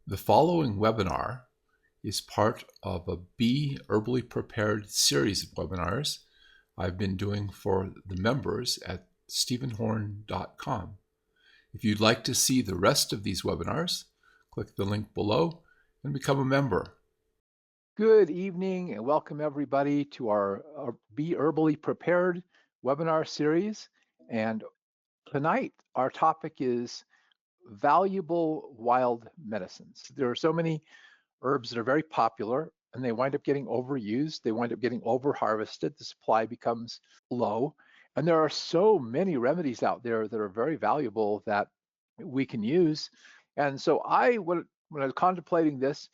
The following webinar is part of a Be Herbally Prepared series of webinars I've been doing for the members at stephenhorne.com. If you'd like to see the rest of these webinars, click the link below and become a member. Good evening and welcome everybody to our Be Herbally Prepared webinar series. And tonight our topic is valuable wild medicines. There are so many herbs that are very popular and they wind up getting overused. They wind up getting over-harvested. The supply becomes low. And there are so many remedies out there that are very valuable that we can use. And so when I was contemplating this,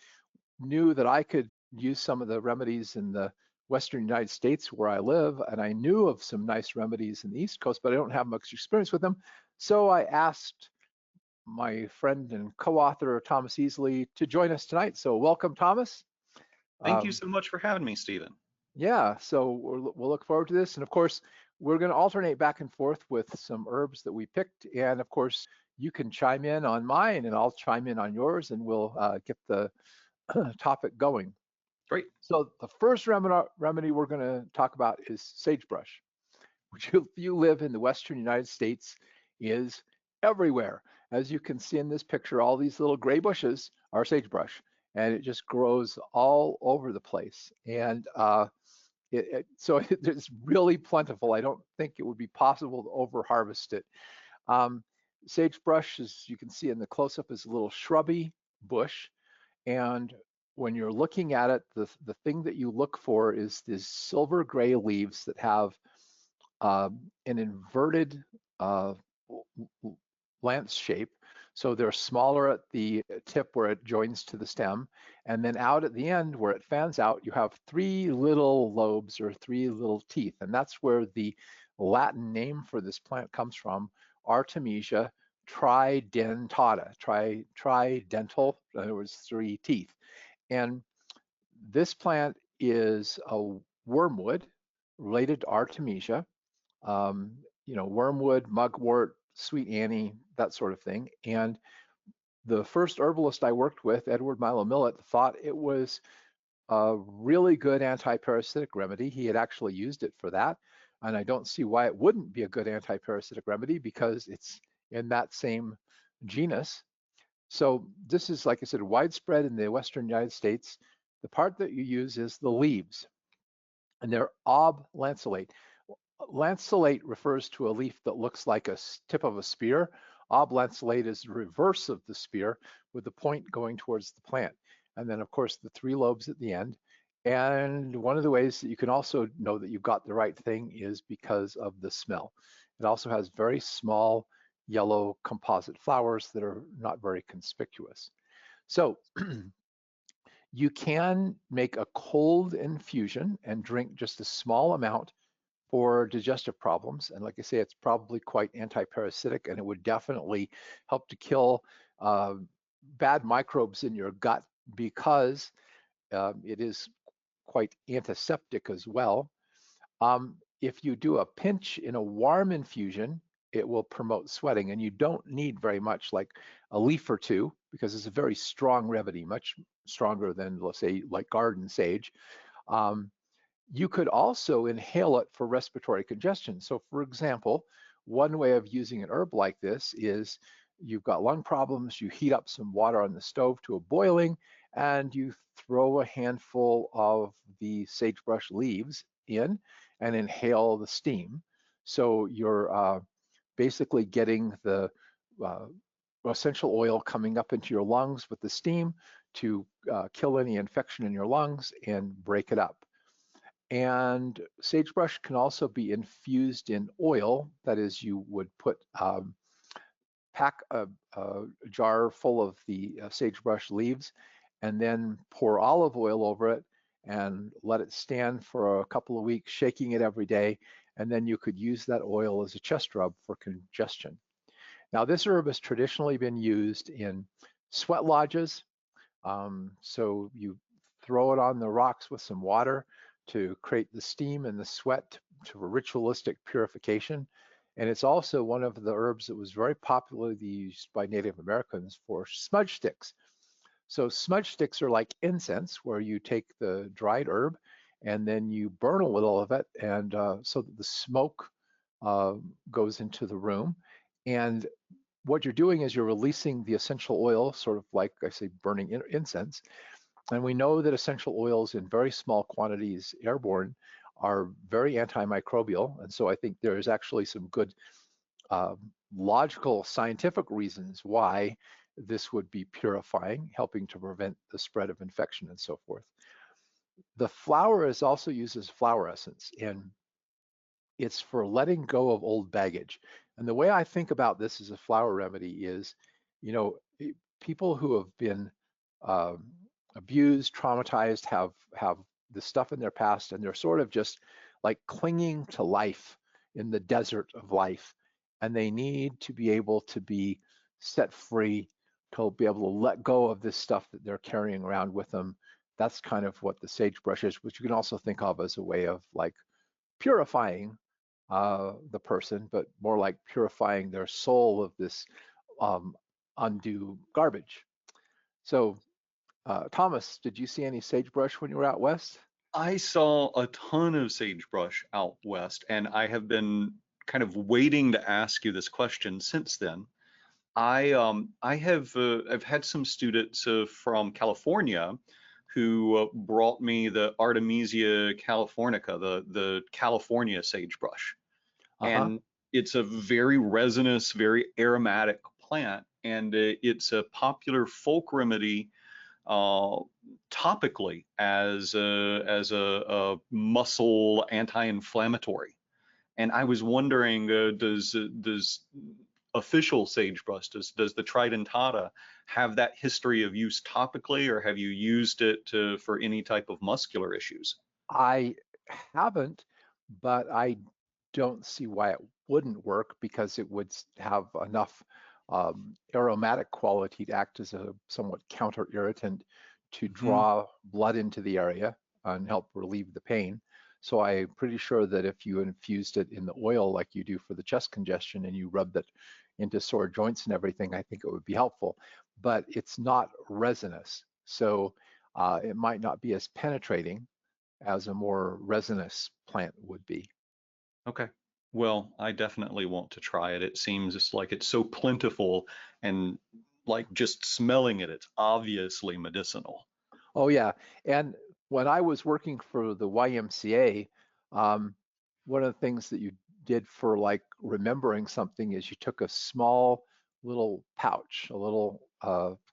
knew that I could use some of the remedies in the Western United States where I live, and I knew of some nice remedies in the East Coast, but I don't have much experience with them. So I asked my friend and co-author Thomas Easley to join us tonight. So welcome, Thomas. Thank you so much for having me, Stephen. Yeah, so we'll look forward to this. And of course, we're going to alternate back and forth with some herbs that we picked. And of course, you can chime in on mine and I'll chime in on yours and we'll get the topic going. Great. So the first remedy we're going to talk about is sagebrush, which if you live in the Western United States is everywhere. As you can see in this picture, all these little gray bushes are sagebrush, and it just grows all over the place. And so it's really plentiful. I don't think it would be possible to over-harvest it. Sagebrush, as you can see in the close-up, is a little shrubby bush. And when you're looking at it, the thing that you look for is these silver gray leaves that have an inverted lance shape. So they're smaller at the tip where it joins to the stem. And then out at the end where it fans out, you have three little lobes or three little teeth. And that's where the Latin name for this plant comes from, Artemisia tridentata, tridental, in other words, three teeth. And this plant is a wormwood related to Artemisia, wormwood, mugwort, sweet Annie, that sort of thing. And the first herbalist I worked with, Edward Milo Millet, thought it was a really good anti-parasitic remedy. He had actually used it for that. And I don't see why it wouldn't be a good anti-parasitic remedy because it's in that same genus. So this is, like I said, widespread in the Western United States. The part that you use is the leaves, and they're oblanceolate. Lanceolate refers to a leaf that looks like a tip of a spear. Oblanceolate is the reverse of the spear with the point going towards the plant. And then, of course, the three lobes at the end. And one of the ways that you can also know that you've got the right thing is because of the smell. It also has very small yellow composite flowers that are not very conspicuous. So you can make a cold infusion and drink just a small amount for digestive problems. And like I say, it's probably quite anti-parasitic, and it would definitely help to kill bad microbes in your gut because it is quite antiseptic as well. If you do a pinch in a warm infusion, it will promote sweating, and you don't need very much, like a leaf or two, because it's a very strong remedy, much stronger than, let's say, like garden sage. You could also inhale it for respiratory congestion. So for example, one way of using an herb like this is you've got lung problems, you heat up some water on the stove to a boiling, and you throw a handful of the sagebrush leaves in and inhale the steam. So you're basically getting the essential oil coming up into your lungs with the steam to kill any infection in your lungs and break it up. And sagebrush can also be infused in oil. That is, you would pack a jar full of the sagebrush leaves and then pour olive oil over it and let it stand for a couple of weeks, shaking it every day. And then you could use that oil as a chest rub for congestion. Now, this herb has traditionally been used in sweat lodges. So you throw it on the rocks with some water to create the steam and the sweat to ritualistic purification. And it's also one of the herbs that was very popularly used by Native Americans for smudge sticks. So smudge sticks are like incense, where you take the dried herb and then you burn a little of it, and so that the smoke goes into the room. And what you're doing is you're releasing the essential oil, sort of like I say, burning incense. And we know that essential oils in very small quantities airborne are very antimicrobial. And so I think there is actually some good uh, logical scientific reasons why this would be purifying, helping to prevent the spread of infection and so forth. The flower is also used as flower essence, and it's for letting go of old baggage. And the way I think about this as a flower remedy is, you know, people who have been um, abused, traumatized, have the stuff in their past, and they're sort of just like clinging to life in the desert of life, and they need to be able to be set free, to be able to let go of this stuff that they're carrying around with them. That's kind of what the sagebrush is, which you can also think of as a way of like purifying the person, but more like purifying their soul of this um, undue garbage. So, Thomas, did you see any sagebrush when you were out west? I saw a ton of sagebrush out west, and I have been kind of waiting to ask you this question since then. I have I've had some students from California who brought me the Artemisia californica, the California sagebrush, Uh-huh. and it's a very resinous, very aromatic plant, and it's a popular folk remedy uh, topically as a muscle anti-inflammatory. And I was wondering, does official sagebrush, does the tridentata have that history of use topically, or have you used it for any type of muscular issues? I haven't, but I don't see why it wouldn't work because it would have enough aromatic quality to act as a somewhat counter irritant to Hmm. draw blood into the area and help relieve the pain. So I'm pretty sure that if you infused it in the oil like you do for the chest congestion and you rub that into sore joints and everything, I think it would be helpful. But it's not resinous, so it might not be as penetrating as a more resinous plant would be. Okay. Well, I definitely want to try it. It seems just like it's so plentiful, and like just smelling it, it's obviously medicinal. Oh yeah, and when I was working for the YMCA, um, one of the things that you did for like remembering something is you took a small little pouch, a little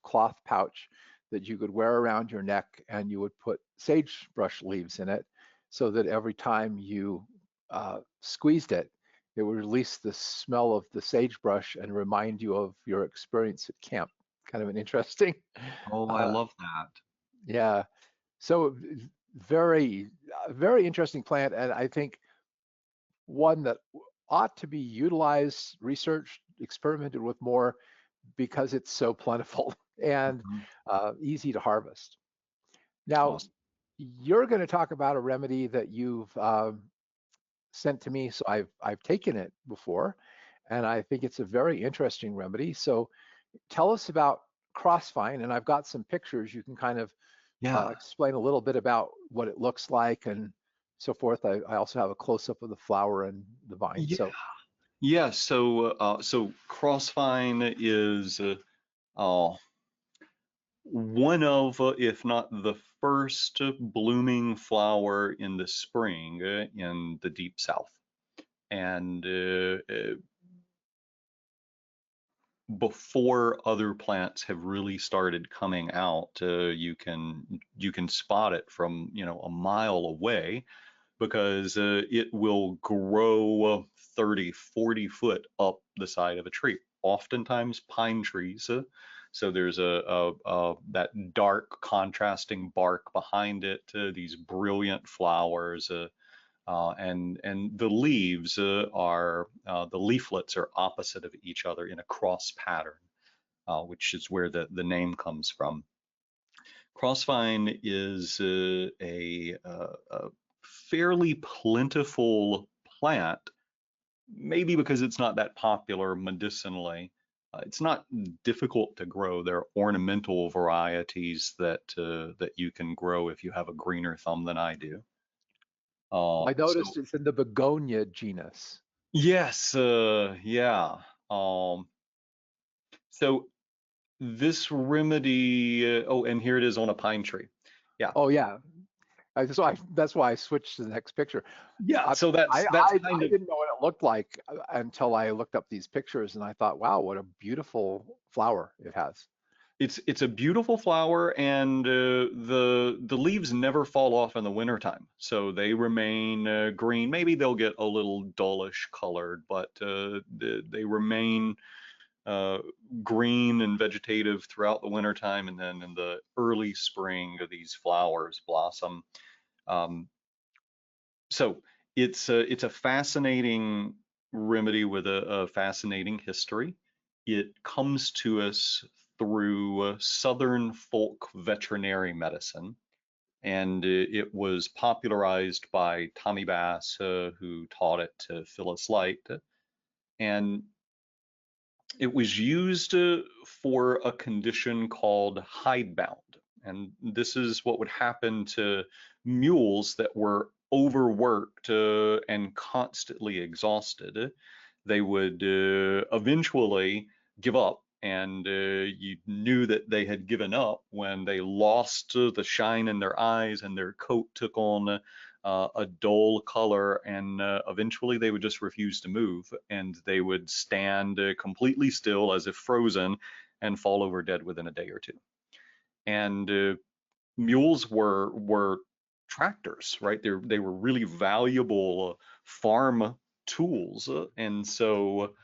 cloth pouch that you could wear around your neck, and you would put sagebrush leaves in it, so that every time you squeezed it, it would release the smell of the sagebrush and remind you of your experience at camp. Kind of an interesting. Oh, I Uh, love that. yeah. So very, very interesting plant, and I think one that ought to be utilized, researched, experimented with more because it's so plentiful and Mhm. easy to harvest. Now, Awesome. you're going to talk about a remedy that you've sent to me, so I've taken it before, and I think it's a very interesting remedy. So tell us about Crossvine, and I've got some pictures. You can kind of Yeah. explain a little bit about what it looks like and so forth. I also have a close-up of the flower and the vine. Yeah. So, Yeah. So Crossvine is uh, one of, if not the first blooming flower in the spring in the deep south. And before other plants have really started coming out, you can spot it from a mile away, because it will grow 30, 40 foot up the side of a tree. Oftentimes pine trees. So there's that dark contrasting bark behind it, these brilliant flowers, and the leaves are the leaflets are opposite of each other in a cross pattern, which is where the name comes from. Crossvine is a fairly plentiful plant, maybe because it's not that popular medicinally, It's not difficult to grow. There are ornamental varieties that that you can grow if you have a greener thumb than I do. I So noticed it's in the begonia genus. yes, yeah. Um, so this remedy, oh, and here it is on a pine tree. Yeah, Oh yeah, that's why I switched to the next picture. yeah. I, So I that's I kind I of didn't know what it looked like until I looked up these pictures, and I thought, wow, what a beautiful flower it has. it's a beautiful flower, and the leaves never fall off in the wintertime, so they remain green. Maybe they'll get a little dullish colored, but they remain uh, green and vegetative throughout the wintertime, and then in the early spring, these flowers blossom. Um, so it's a fascinating remedy with a fascinating history. It comes to us through Southern folk veterinary medicine, and it was popularized by Tommy Bass, who taught it to Phyllis Light, and it was used for a condition called hidebound. And this is what would happen to mules that were overworked and constantly exhausted. They would eventually give up, and you knew that they had given up when they lost the shine in their eyes and their coat took on a dull color, and eventually they would just refuse to move, and they would stand completely still as if frozen and fall over dead within a day or two. And mules were tractors, right? They were really valuable farm tools, and so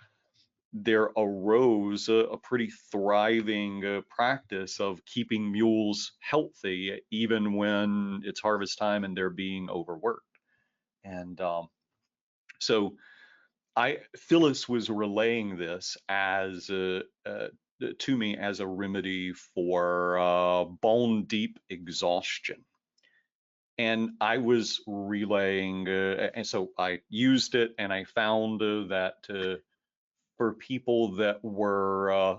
there arose a pretty thriving practice of keeping mules healthy even when it's harvest time and they're being overworked. And so Phyllis was relaying this as to me as a remedy for bone deep exhaustion. And I was relaying, and so I used it, and I found that for people that were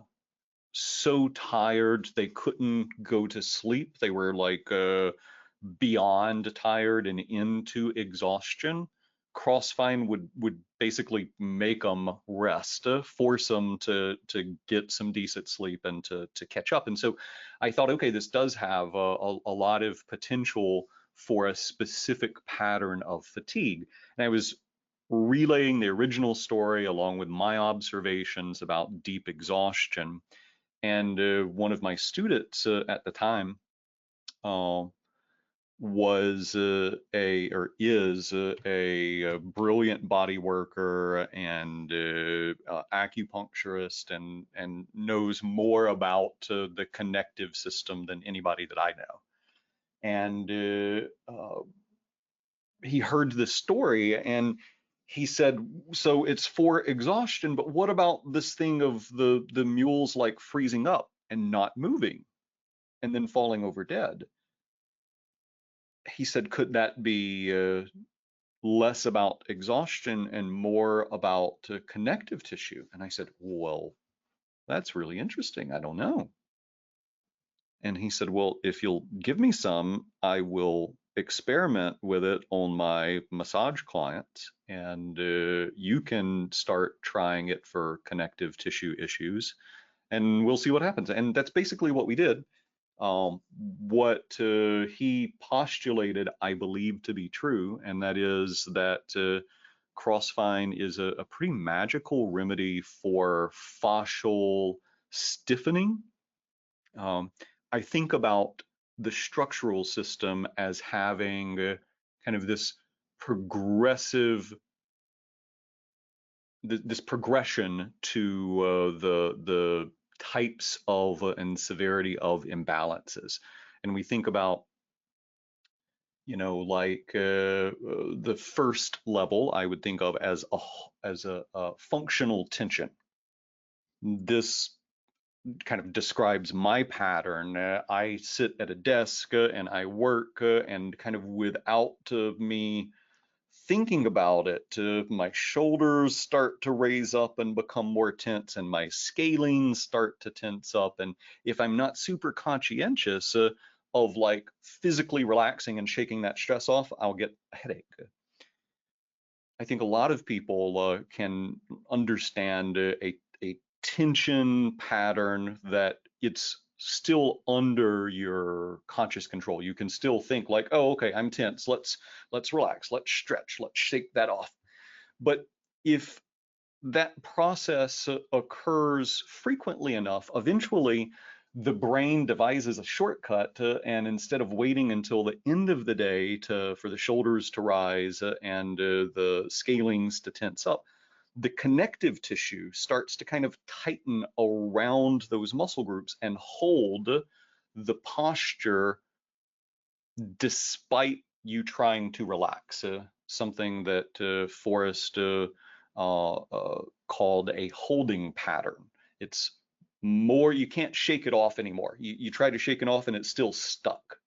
so tired they couldn't go to sleep, they were like beyond tired and into exhaustion, Crossvine would basically make them rest, force them to get some decent sleep and to catch up. And so I thought, okay, this does have a lot of potential for a specific pattern of fatigue. And I was relaying the original story along with my observations about deep exhaustion. And one of my students at the time uh, was a or is a brilliant body worker and acupuncturist, and knows more about the connective system than anybody that I know. And he heard this story and he said, so it's for exhaustion, but what about this thing of the mules like freezing up and not moving and then falling over dead? He said, could that be less about exhaustion and more about connective tissue? And I said, well, that's really interesting. I don't know. And he said, well, if you'll give me some, I will experiment with it on my massage clients, and you can start trying it for connective tissue issues, and we'll see what happens. And that's basically what we did. What he postulated, I believe to be true, and that is that Crossvine is a pretty magical remedy for fascial stiffening. Um, I think about the structural system as having kind of this progressive, this progression to the types of and severity of imbalances. And we think about, like the first level I would think of as a functional tension. This kind of describes my pattern. I sit at a desk and I work, and kind of without me thinking about it, my shoulders start to raise up and become more tense, and my scalene start to tense up. And if I'm not super conscientious of like physically relaxing and shaking that stress off, I'll get a headache. I think a lot of people can understand a tension pattern that it's still under your conscious control. You can still think like, oh, okay, I'm tense. Let's relax. Let's stretch. Let's shake that off. But if that process occurs frequently enough, eventually the brain devises a shortcut and instead of waiting until the end of the day for the shoulders to rise and the scalings to tense up, the connective tissue starts to kind of tighten around those muscle groups and hold the posture despite you trying to relax. Something that Forrest called a holding pattern. It's more, you can't shake it off anymore. You try to shake it off and it's still stuck.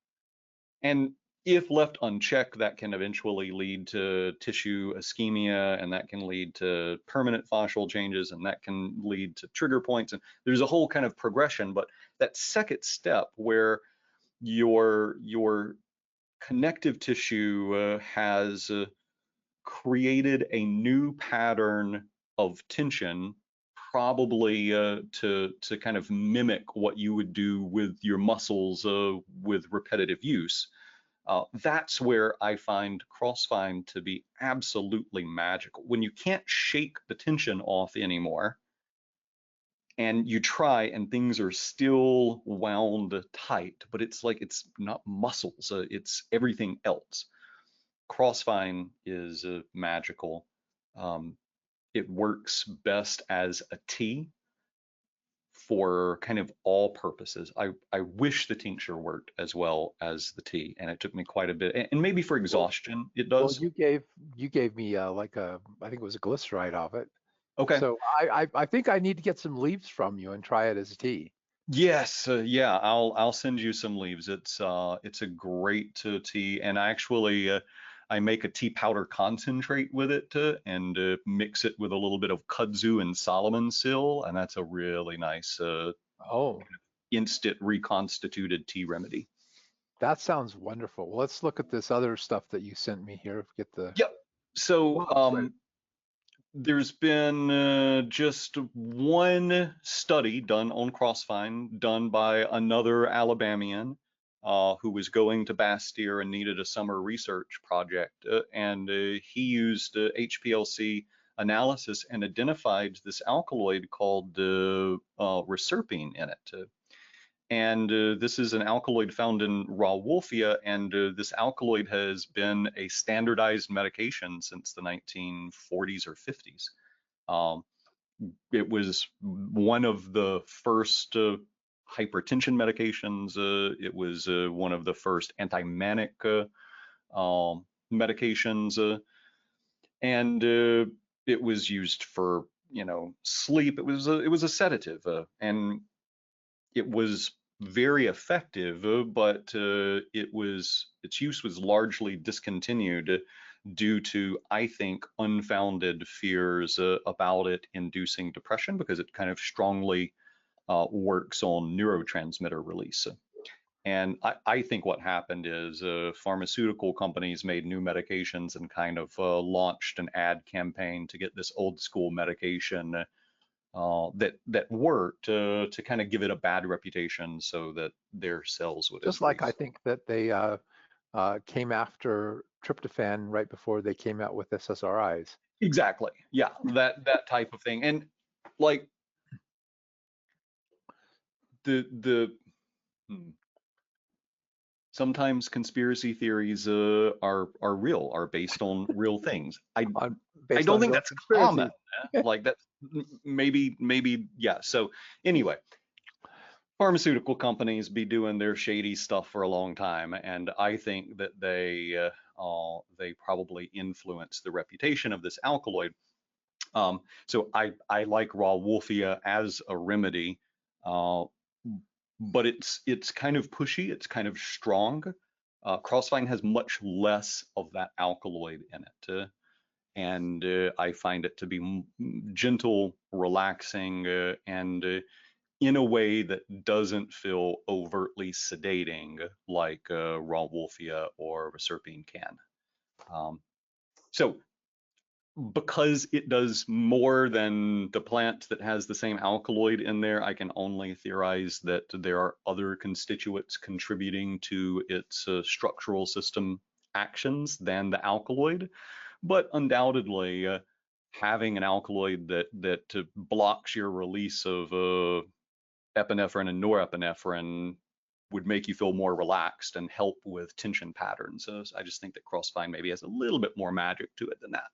And if left unchecked, that can eventually lead to tissue ischemia, and that can lead to permanent fascial changes, and that can lead to trigger points. And there's a whole kind of progression. But that second step where your connective tissue has created a new pattern of tension, probably to kind of mimic what you would do with your muscles with repetitive use. That's where I find Crossvine to be absolutely magical. When you can't shake the tension off anymore, and you try and things are still wound tight, but it's like it's not muscles, it's everything else. Crossvine is magical. It works best as a tea for kind of all purposes. I wish the tincture worked as well as the tea, and it took me quite a bit. And maybe for exhaustion, it Well, does. you gave me like I think it was a glyceride of it. Okay. So I think I need to get some leaves from you and try it as a tea. Yes, yeah, I'll send you some leaves. It's a great tea, and I make a tea powder concentrate with it and mix it with a little bit of kudzu and Solomon sill, and that's a really nice Oh, instant reconstituted tea remedy. that sounds wonderful. Well, let's look at this other stuff that you sent me here. Get the Yep. So well, that's right. there's been just one study done on Crossvine, done by another Alabamian who was going to Bastyr and needed a summer research project. And he used HPLC analysis and identified this alkaloid called reserpine in it. And this is an alkaloid found in raw wolfia, and this alkaloid has been a standardized medication since the 1940s or 50s. Um, it was one of the first hypertension medications. It was one of the first anti-manic medications, and it was used for sleep. It was a sedative, and it was very effective, but its use was largely discontinued due to, I think, unfounded fears about it inducing depression, because it kind of strongly works on neurotransmitter release. And I think what happened is pharmaceutical companies made new medications and kind of launched an ad campaign to get this old school medication that worked to kind of give it a bad reputation so that their sales would Just like I increase. think that they came after tryptophan right before they came out with SSRIs. Exactly. Yeah, that type of thing. And like the hmm, sometimes conspiracy theories are real, are based on real things. I Based don't on think real that's common. conspiracies. Like that maybe yeah. So anyway, pharmaceutical companies be doing their shady stuff for a long time, and I think that they probably influence the reputation of this alkaloid. So I like raw wolfia as a remedy, uh, but it's kind of pushy, it's kind of strong. Crossvine has much less of that alkaloid in it. and I find it to be gentle, relaxing, and in a way that doesn't feel overtly sedating like raw wolfia or reserpine can. So because it does more than the plant that has the same alkaloid in there, I can only theorize that there are other constituents contributing to its structural system actions than the alkaloid. But undoubtedly, having an alkaloid that blocks your release of epinephrine and norepinephrine would make you feel more relaxed and help with tension patterns. So I just think that Crossvine maybe has a little bit more magic to it than that.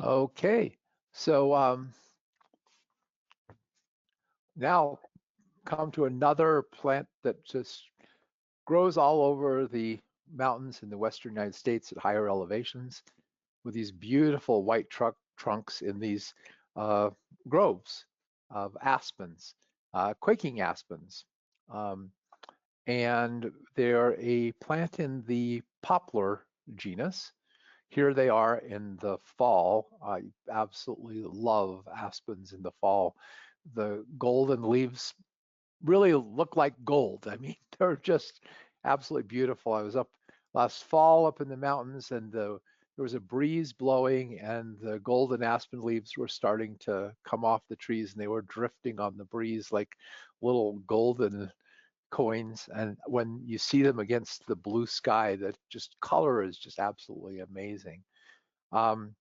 Okay, so now come to another plant that just grows all over the mountains in the western United States at higher elevations with these beautiful white trunks in these uh, groves of aspens, quaking aspens. Um, and they're a plant in the poplar genus. Here they are in the fall. I absolutely love aspens in the fall. The golden leaves really look like gold. I mean, they're just absolutely beautiful. I was up last fall up in the mountains, and there was a breeze blowing, and the golden aspen leaves were starting to come off the trees, and they were drifting on the breeze like little golden coins. And when you see them against the blue sky, the just color is just absolutely amazing. Um,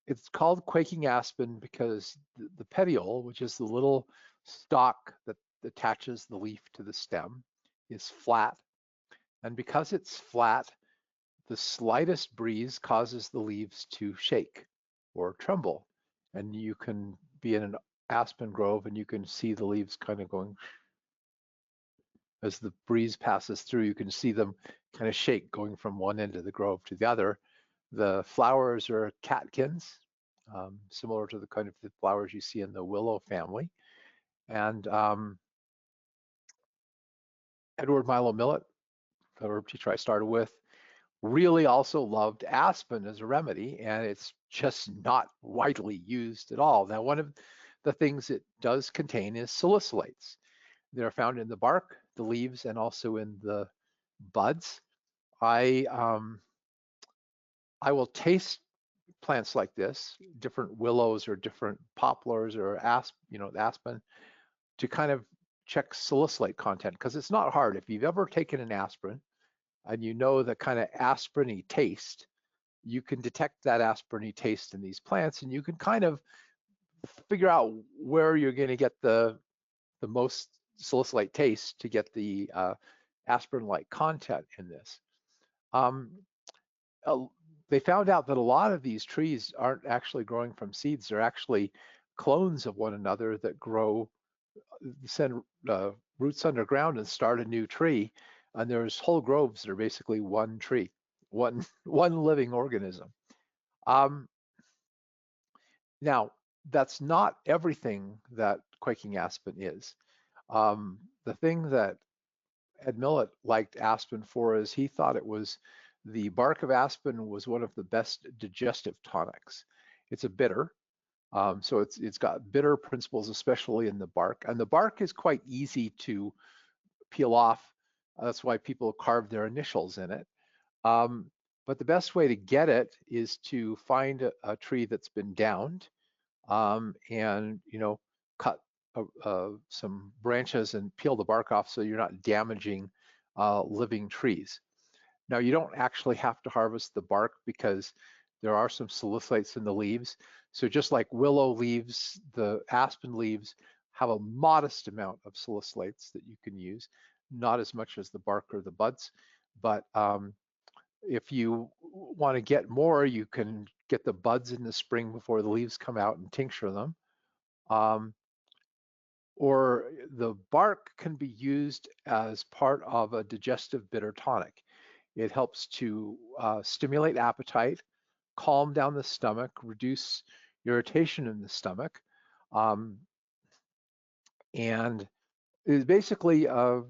it's called quaking aspen because the petiole, which is the little stalk that attaches the leaf to the stem, is flat. And because it's flat, the slightest breeze causes the leaves to shake or tremble. And you can be in an aspen grove and you can see the leaves kind of going as the breeze passes through. You can see them kind of shake going from one end of the grove to the other. The flowers are catkins, similar to the kind of the flowers you see in the willow family. And Edward Milo Millet, the herb teacher I started with, really also loved aspen as a remedy, and it's just not widely used at all. Now, one of the things it does contain is salicylates. They're found in the bark, the leaves, and also in the buds. I will taste plants like this, different willows or different poplars or aspen, to kind of check salicylate content, because it's not hard. If you've ever taken an aspirin and you know the kind of aspirin-y taste, you can detect that aspirin-y taste in these plants, and you can kind of figure out where you're going to get the most salicylate taste to get the aspirin-like content in this. Um, they found out that a lot of these trees aren't actually growing from seeds. They're actually clones of one another that grow, send roots underground and start a new tree. And there's whole groves that are basically one tree, one living organism. Um, Now, that's not everything that quaking aspen is. The thing that Ed Millett liked aspen for is he thought it was the bark of aspen was one of the best digestive tonics. It's a bitter, so it's got bitter principles, especially in the bark, and the bark is quite easy to peel off. That's why people carve their initials in it. But the best way to get it is to find a tree that's been downed, and cut some branches and peel the bark off so you're not damaging living trees. Now, you don't actually have to harvest the bark because there are some salicylates in the leaves. So just like willow leaves, the aspen leaves have a modest amount of salicylates that you can use, not as much as the bark or the buds. But if you want to get more, you can get the buds in the spring before the leaves come out and tincture them. Or the bark can be used as part of a digestive bitter tonic. It helps to stimulate appetite, calm down the stomach, reduce irritation in the stomach, and is basically a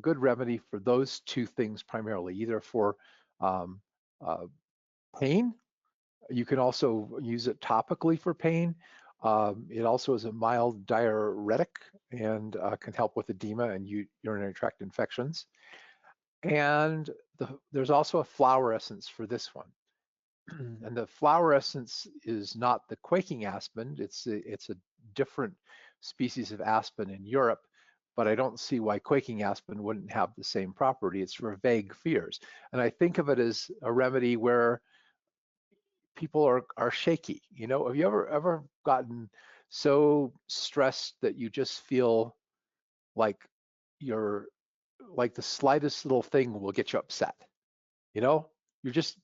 good remedy for those two things primarily, either for um, uh, pain. You can also use it topically for pain. It also is a mild diuretic and can help with edema and urinary tract infections. And there's also a flower essence for this one. And the flower essence is not the quaking aspen. It's a different species of aspen in Europe, but I don't see why quaking aspen wouldn't have the same property. It's for vague fears. And I think of it as a remedy where people are shaky. You know, have you ever gotten so stressed that you just feel like you're like the slightest little thing will get you upset? You know, you're just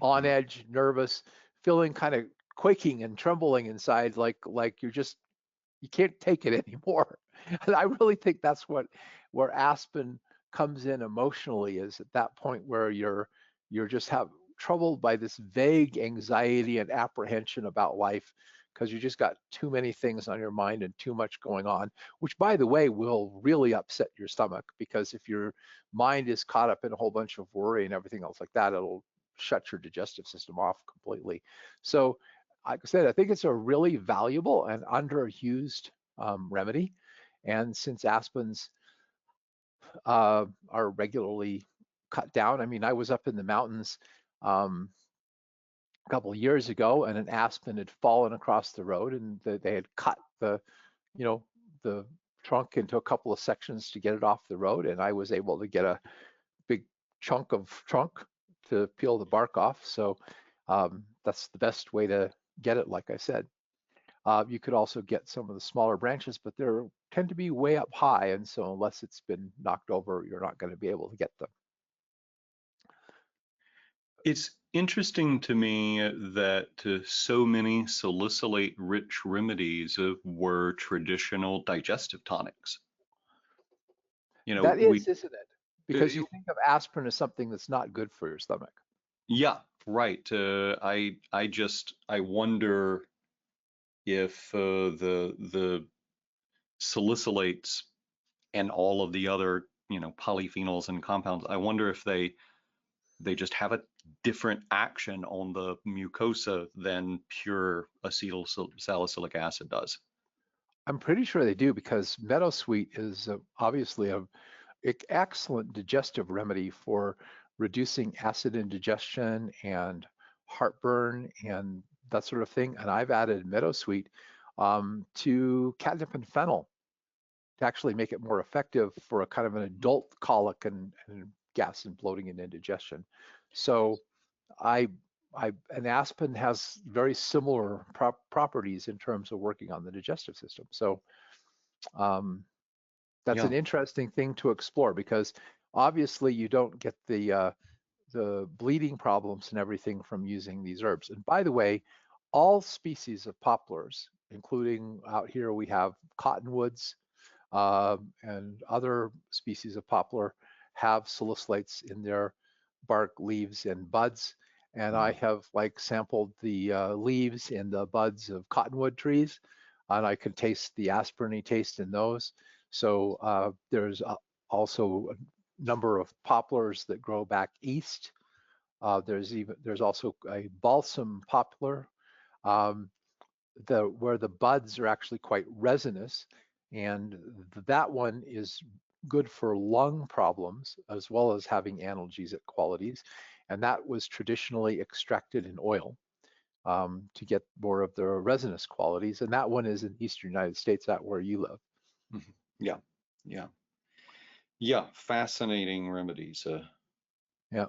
on Mhm. edge, nervous, feeling kind of quaking and trembling inside, like you can't take it anymore. And I really think that's where aspen comes in emotionally, is at that point where you're just have troubled by this vague anxiety and apprehension about life because you just got too many things on your mind and too much going on, which by the way will really upset your stomach, because if your mind is caught up in a whole bunch of worry and everything else like that, it'll shut your digestive system off completely. So like I said, I think it's a really valuable and underused remedy. And since aspens are regularly cut down, I mean, I was up in the mountains um, a couple of years ago, and an aspen had fallen across the road, and they had cut you know, the trunk into a couple of sections to get it off the road, and I was able to get a big chunk of trunk to peel the bark off. So that's the best way to get it, like I said. You could also get some of the smaller branches, but they tend to be way up high, and so unless it's been knocked over, you're not going to be able to get them. It's interesting to me that so many salicylate-rich remedies were traditional digestive tonics. You know, That is, isn't it? Because you uh, think of aspirin as something that's not good for your stomach. yeah, right. I wonder if the salicylates and all of the other, polyphenols and compounds, I wonder if they just have a different action on the mucosa than pure acetyl salicylic acid does. I'm pretty sure they do, because meadowsweet is obviously a excellent digestive remedy for reducing acid indigestion and heartburn and that sort of thing. And I've added meadowsweet to catnip and fennel to actually make it more effective for a kind of an adult colic and gas and bloating and indigestion. So I, an aspen has very similar properties in terms of working on the digestive system. So um, that's Yeah. an interesting thing to explore, because obviously you don't get the bleeding problems and everything from using these herbs. And by the way, all species of poplars, including out here we have cottonwoods and other species of poplar, have salicylates in their bark, leaves, and buds. And I have like sampled the leaves and the buds of cottonwood trees, and I can taste the aspirin taste in those. So there's also a number of poplars that grow back east. There's also a balsam poplar um, where the buds are actually quite resinous, and that one is good for lung problems as well as having analgesic qualities. And that was traditionally extracted in oil to get more of the resinous qualities. And that one is in the eastern United States, out where you live. Mhm. Yeah. Yeah. Yeah. Fascinating remedies. Yeah.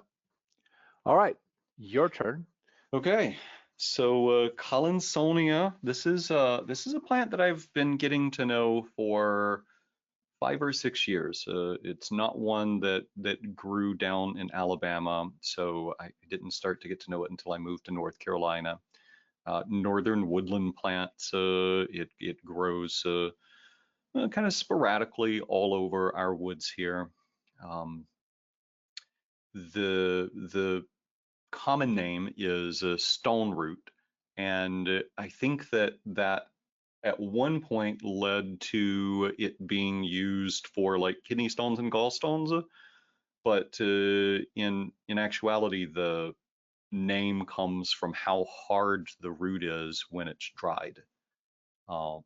All right, your turn. Okay. So Colinsonia, this is a plant that I've been getting to know for 5 or 6 years. It's not one that grew down in Alabama, so I didn't start to get to know it until I moved to North Carolina. Northern woodland plants. It grows kind of sporadically all over our woods here. Um, the common name is stone root, and I think that at one point led to it being used for like kidney stones and gallstones, but in actuality, name comes from how hard the root is when it's dried. Uh,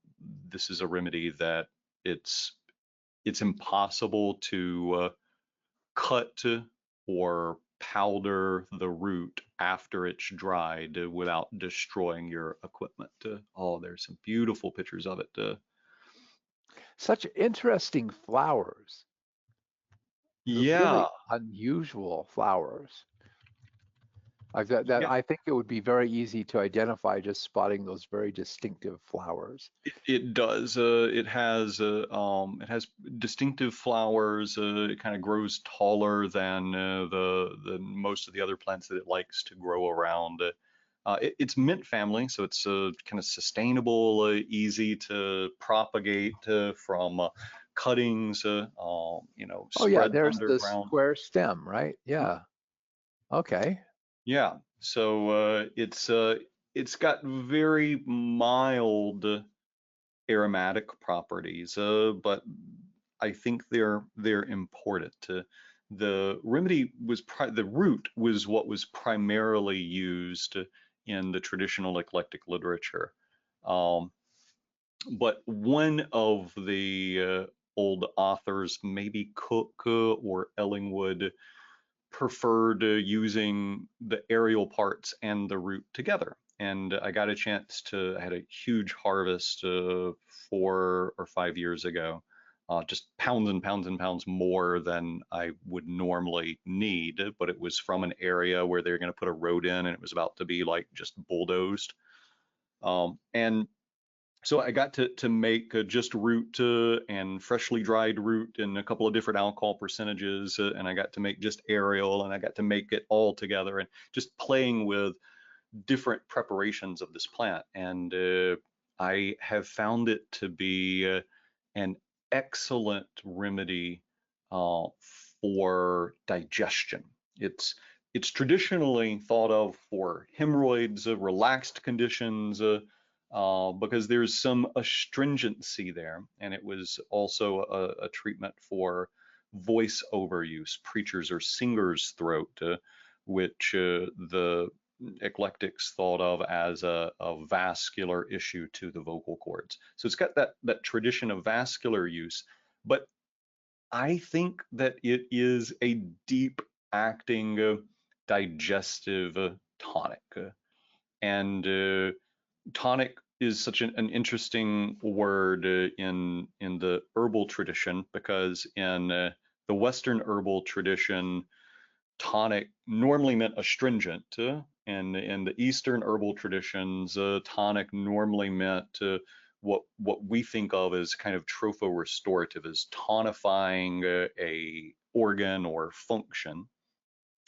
this is a remedy that it's impossible to cut or powder the root after it's dried without destroying your equipment. Oh, there's some beautiful pictures of it. Such interesting flowers. Yeah, Really unusual flowers. Like that yeah, I think it would be very easy to identify just spotting those very distinctive flowers. it does. It has distinctive flowers. It kind of grows taller than the most of the other plants that it likes to grow around. It's mint family, so it's kind of sustainable, easy to propagate from cuttings, Oh yeah, spread there's the underground. square stem, right? Mhm. Yeah. Okay. Yeah, so it's got very mild aromatic properties, but I think they're important. The remedy was the root was what was primarily used in the traditional eclectic literature. Um, but one of the old authors, maybe Cook or Ellingwood, preferred using the aerial parts and the root together. And I got a chance to, I had a huge harvest 4 or 5 years ago, just pounds and pounds and pounds more than I would normally need. But it was from an area where they're going to put a road in and it was about to be like just bulldozed. And so I got to make just root and freshly dried root in a couple of different alcohol percentages, and I got to make just aerial, and I got to make it all together, and just playing with different preparations of this plant. And I have found it to be an excellent remedy uh, for digestion. It's traditionally thought of for hemorrhoids, relaxed conditions, because there's some astringency there, and it was also a treatment for voice overuse, preachers or singers' throat, which the eclectics thought of as a vascular issue to the vocal cords. So it's got that tradition of vascular use, but I think that it is a deep acting digestive tonic. And tonic is such an interesting word in the herbal tradition, because in the Western herbal tradition, tonic normally meant astringent, and in the Eastern herbal traditions, tonic normally meant what we think of as kind of tropho-restorative, as tonifying a organ or function.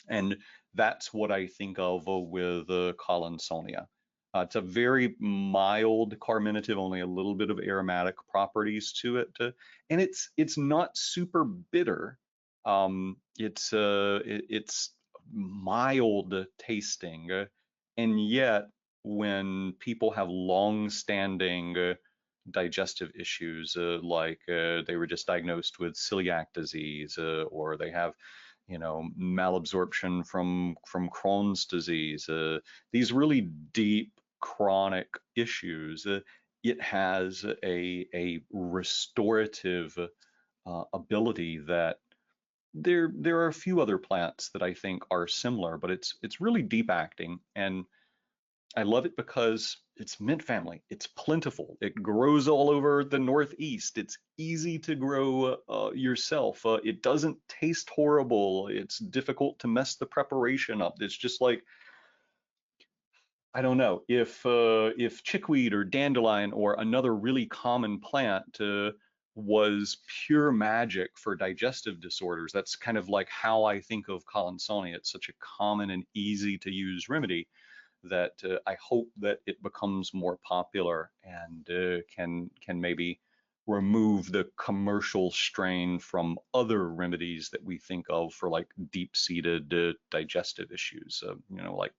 And that's what I think of with Colinsonia. It's a very mild carminative, only a little bit of aromatic properties to it, and it's not super bitter. It's mild tasting, and yet when people have long-standing digestive issues, like they were just diagnosed with celiac disease, or they have malabsorption from Crohn's disease, these really deep chronic issues, it has a restorative ability that there are a few other plants that I think are similar, but it's really deep acting, and I love it because it's mint family. It's plentiful. It grows all over the Northeast. It's easy to grow yourself. It doesn't taste horrible. It's difficult to mess the preparation up. It's just like, I don't know, if chickweed or dandelion or another really common plant was pure magic for digestive disorders. That's kind of like how I think of Colinsonia. It's such a common and easy to use remedy that I hope that it becomes more popular and can maybe remove the commercial strain from other remedies that we think of for like deep-seated digestive issues. Like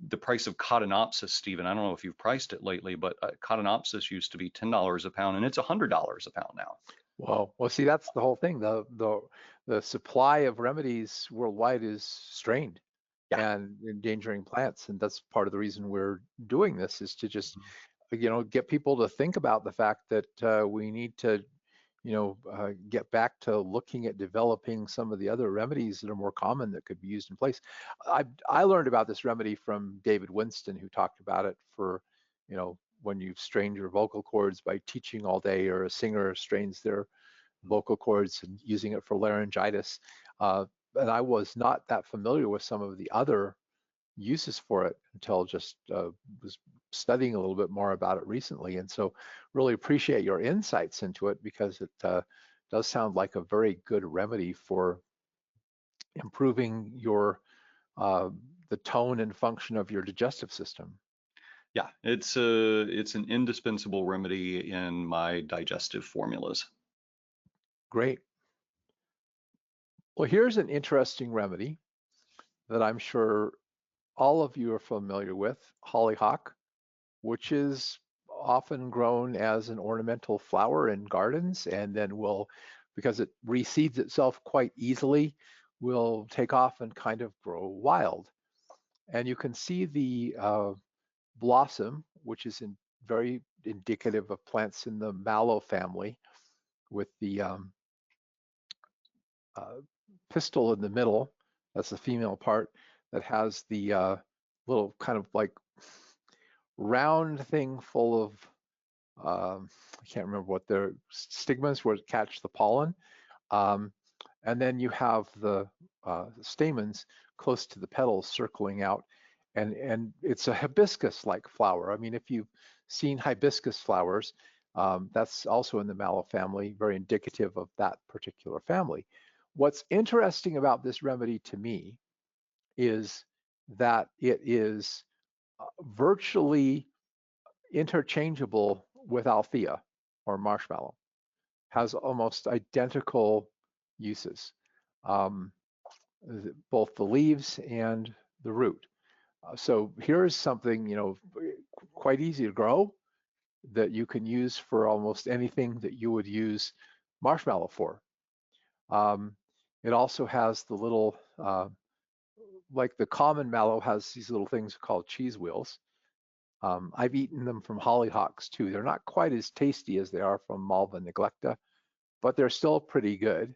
the price of Cotinopsis, Stephen. I don't know if you've priced it lately, but Cotinopsis used to be $10 a pound, and it's $100 a pound now. Well, see, that's the whole thing. The supply of remedies worldwide is strained. Yeah. and endangering plants. And that's part of the reason we're doing this, is to just, get people to think about the fact that we need to, get back to looking at developing some of the other remedies that are more common that could be used in place. I learned about this remedy from David Winston, who talked about it for, when you've strained your vocal cords by teaching all day, or a singer strains their vocal cords and using it for laryngitis. And I was not that familiar with some of the other uses for it until just was studying a little bit more about it recently. And so really appreciate your insights into it, because it does sound like a very good remedy for improving your the tone and function of your digestive system. Yeah, it's an indispensable remedy in my digestive formulas. Great. Well, here's an interesting remedy that I'm sure all of you are familiar with: hollyhock, which is often grown as an ornamental flower in gardens, and then will, because it reseeds itself quite easily, will take off and kind of grow wild. And you can see the blossom, which is very indicative of plants in the mallow family, with the pistil in the middle. That's the female part, that has the little kind of like round thing full of I can't remember what their stigmas were, to catch the pollen. Um, and then you have the stamens close to the petals circling out. And it's a hibiscus-like flower. I mean, if you've seen hibiscus flowers, that's also in the mallow family, very indicative of that particular family. What's interesting about this remedy to me is that it is virtually interchangeable with althea or marshmallow, has almost identical uses, um, both the leaves and the root. So here's something, quite easy to grow, that you can use for almost anything that you would use marshmallow for. Um, it also has the little, like the common mallow has these little things called cheese wheels. I've eaten them from hollyhocks too. They're not quite as tasty as they are from Malva neglecta, but they're still pretty good.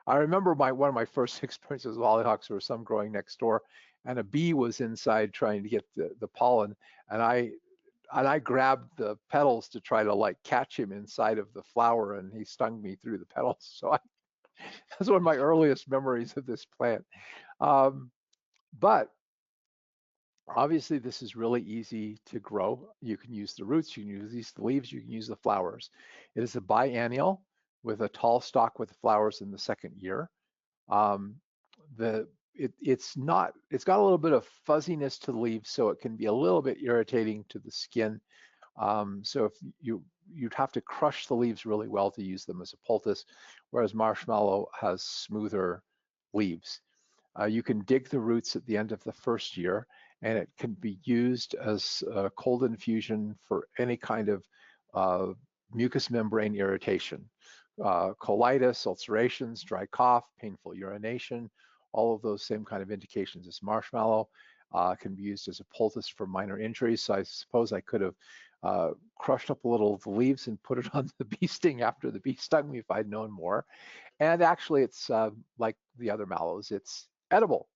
I remember one of my first experiences with hollyhocks were some growing next door, and a bee was inside trying to get the pollen, and I grabbed the petals to try to like catch him inside of the flower, and he stung me through the petals. So that's one of my earliest memories of this plant. But obviously, this is really easy to grow. You can use the roots, you can use the leaves, you can use the flowers. It is a biennial with a tall stalk with flowers in the second year. Um, it's got a little bit of fuzziness to the leaves, so it can be a little bit irritating to the skin. So if you'd have to crush the leaves really well to use them as a poultice, whereas marshmallow has smoother leaves. You can dig the roots at the end of the first year, and it can be used as a cold infusion for any kind of mucous membrane irritation, colitis, ulcerations, dry cough, painful urination, all of those same kind of indications as marshmallow. Can be used as a poultice for minor injuries. So I suppose I could have crushed up a little of the leaves and put it on the bee sting after the bee stung me if I'd known more. And actually, it's like the other mallows, it's edible.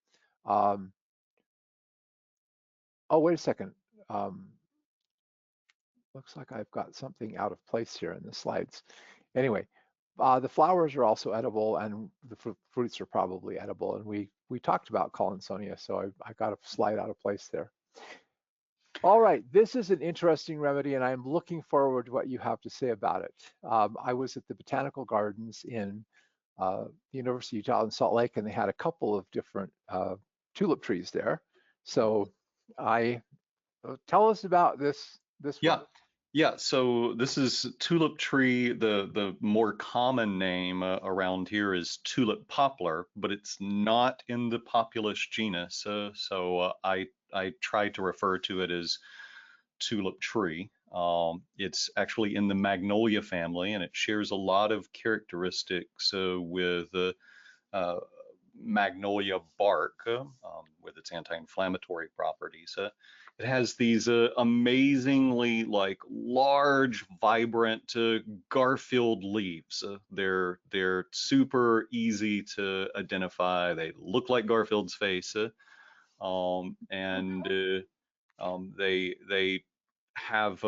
Um, oh, wait a second. Looks like I've got something out of place here in the slides. Anyway, the flowers are also edible, and the fruits are probably edible. And we talked about Colinsonia, so I got a slide out of place there. All right, this is an interesting remedy, and I'm looking forward to what you have to say about it. I was at the Botanical Gardens in the University of Utah in Salt Lake, and they had a couple of different tulip trees there. So tell us about this Yeah. one. Yeah, so this is tulip tree. The more common name around here is tulip poplar, but it's not in the populus genus. I try to refer to it as tulip tree. It's actually in the magnolia family, and it shares a lot of characteristics with uh, magnolia bark with its anti-inflammatory properties. It has these amazingly like large, vibrant Garfield leaves. They're super easy to identify. They look like Garfield's face, and they have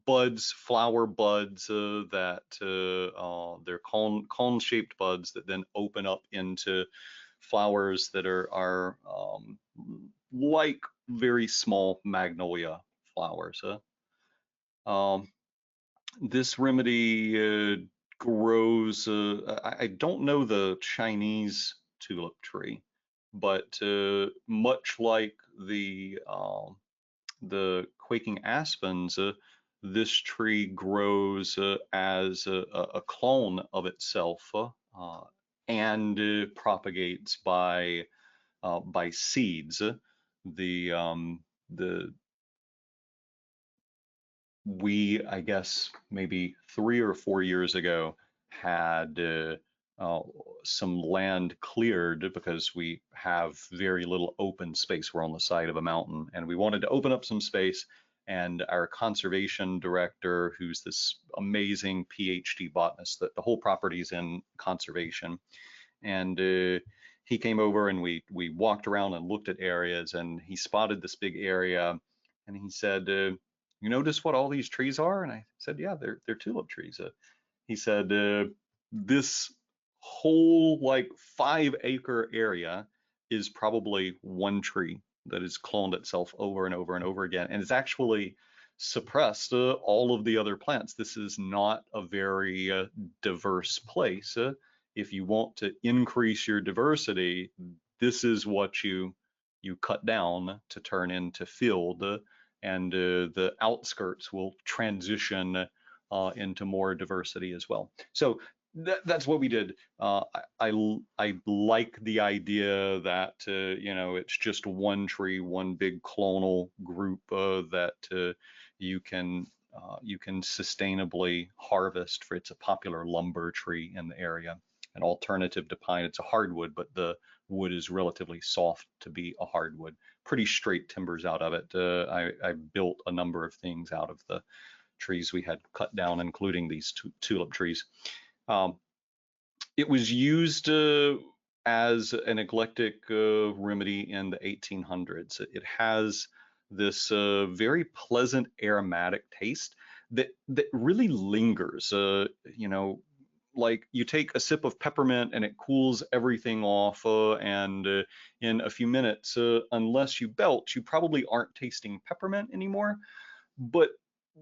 buds, flower buds that they're cone-shaped buds that then open up into flowers that are like very small magnolia flowers. This remedy grows, I don't know the Chinese tulip tree, but much like the quaking aspens, this tree grows as a clone of itself and propagates by seeds. The we, I guess, maybe 3 or 4 years ago, had some land cleared because we have very little open space. We're on the side of a mountain, and we wanted to open up some space. And our conservation director, who's this amazing PhD botanist, that the whole property's in conservation, and he came over and we walked around and looked at areas, and he spotted this big area, and he said, you notice what all these trees are? And I said, yeah, they're tulip trees. He said, this whole like 5-acre area is probably one tree that has cloned itself over and over and over again, and it's actually suppressed all of the other plants. This is not a very diverse place. If you want to increase your diversity, this is what you cut down to turn into field, and the outskirts will transition into more diversity as well. So that's what we did. I like the idea that it's just one tree, one big clonal group that you can sustainably harvest. For it's a popular lumber tree in the area, an alternative to pine. It's a hardwood, but the wood is relatively soft to be a hardwood. Pretty straight timbers out of it. I built a number of things out of the trees we had cut down, including these tulip trees. It was used as an eclectic remedy in the 1800s. It has this very pleasant aromatic taste that really lingers. Like you take a sip of peppermint and it cools everything off, and in a few minutes, unless you belch, you probably aren't tasting peppermint anymore. But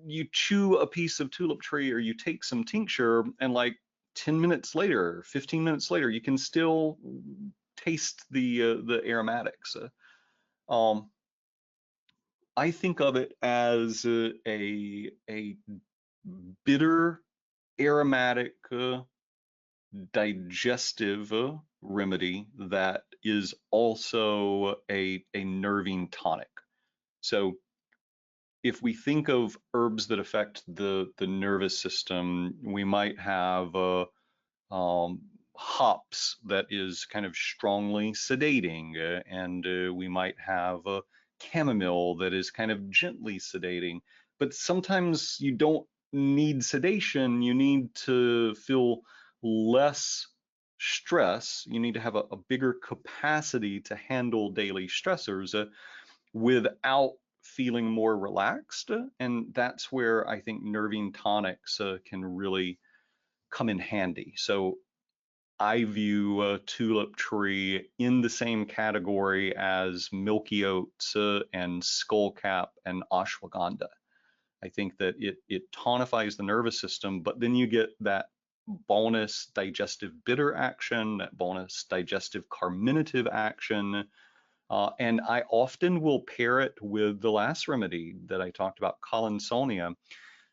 you chew a piece of tulip tree or you take some tincture, and like 10 minutes later, 15 minutes later, you can still taste the aromatics. I think of it as a bitter, aromatic, digestive remedy that is also a nervine tonic. So if we think of herbs that affect the nervous system, we might have hops that is kind of strongly sedating, and we might have chamomile that is kind of gently sedating. But sometimes you don't need sedation, you need to feel less stress. You need to have a bigger capacity to handle daily stressors without feeling more relaxed. And that's where I think nervine tonics can really come in handy. So I view tulip tree in the same category as milky oats and skullcap and ashwagandha. I think that it tonifies the nervous system, but then you get that bonus digestive bitter action, that bonus digestive carminative action. And I often will pair it with the last remedy that I talked about, Colinsonia,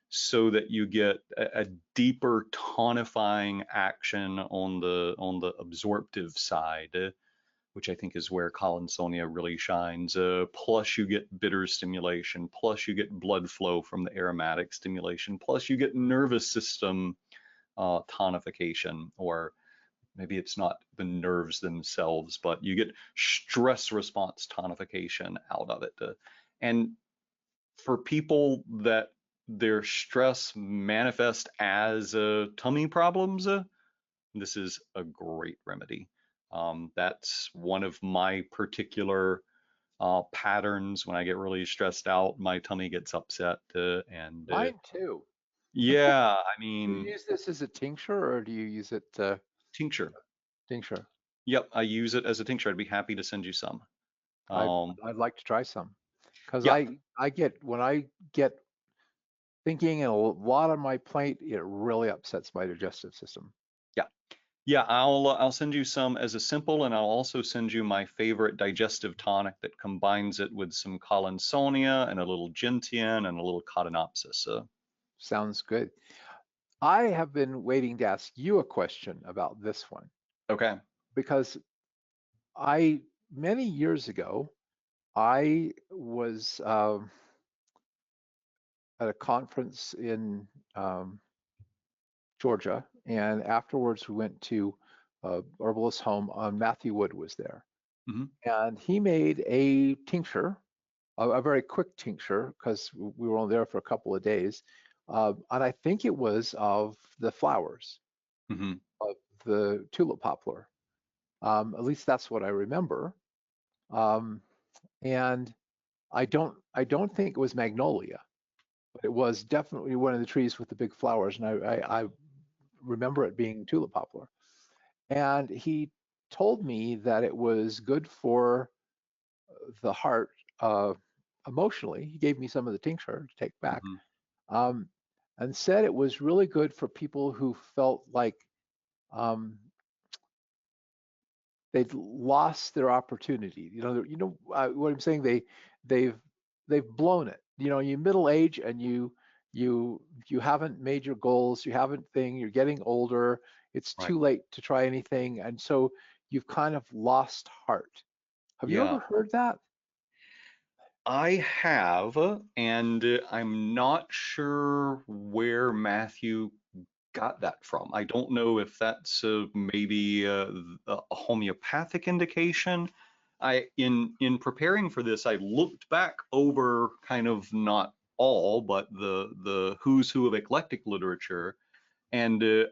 so that you get a deeper tonifying action on the absorptive side, which I think is where Colinsonia really shines. Plus you get bitter stimulation, plus you get blood flow from the aromatic stimulation, plus you get nervous system tonification, or maybe it's not the nerves themselves, but you get stress response tonification out of it. And for people that their stress manifest as tummy problems, this is a great remedy. That's one of my particular patterns. When I get really stressed out, my tummy gets upset, and Mine too. yeah, I Do you mean, use this as a tincture or do you use it tincture. tincture? Yep, I use it as a tincture. I'd be happy to send you some. I Um, I'd like to try some because yeah, I get when I get thinking and a lot on my plate, it really upsets my digestive system. yeah, yeah. I'll send you some as a simple, and I'll also send you my favorite digestive tonic that combines it with some Colinsonia and a little gentian and a little Cotinopsis. Sounds good. I have been waiting to ask you a question about this one Okay. because I many years ago I was at a conference in Georgia, and afterwards we went to herbalist home. Matthew Wood was there, Hmm. and he made a tincture, a very quick tincture because we were only there for a couple of days, and I think it was of the flowers Hmm. of the tulip poplar. At least that's what I remember. Um, and I don't think it was magnolia, but it was definitely one of the trees with the big flowers, and I remember it being tulip poplar. And he told me that it was good for the heart emotionally. He gave me some of the tincture to take back, Hmm. um, and said it was really good for people who felt like um, they'd lost their opportunity. What I'm saying. They've they've blown it. You middle age and you haven't made your goals. You haven't thing. You're getting older. It's Right. too late to try anything, and so you've kind of lost heart. Have you Yeah. ever heard that? I have, and I'm not sure where Matthew got that from. I don't know if that's maybe a homeopathic indication. In preparing for this, I looked back over kind of not all, but the who's who of eclectic literature, and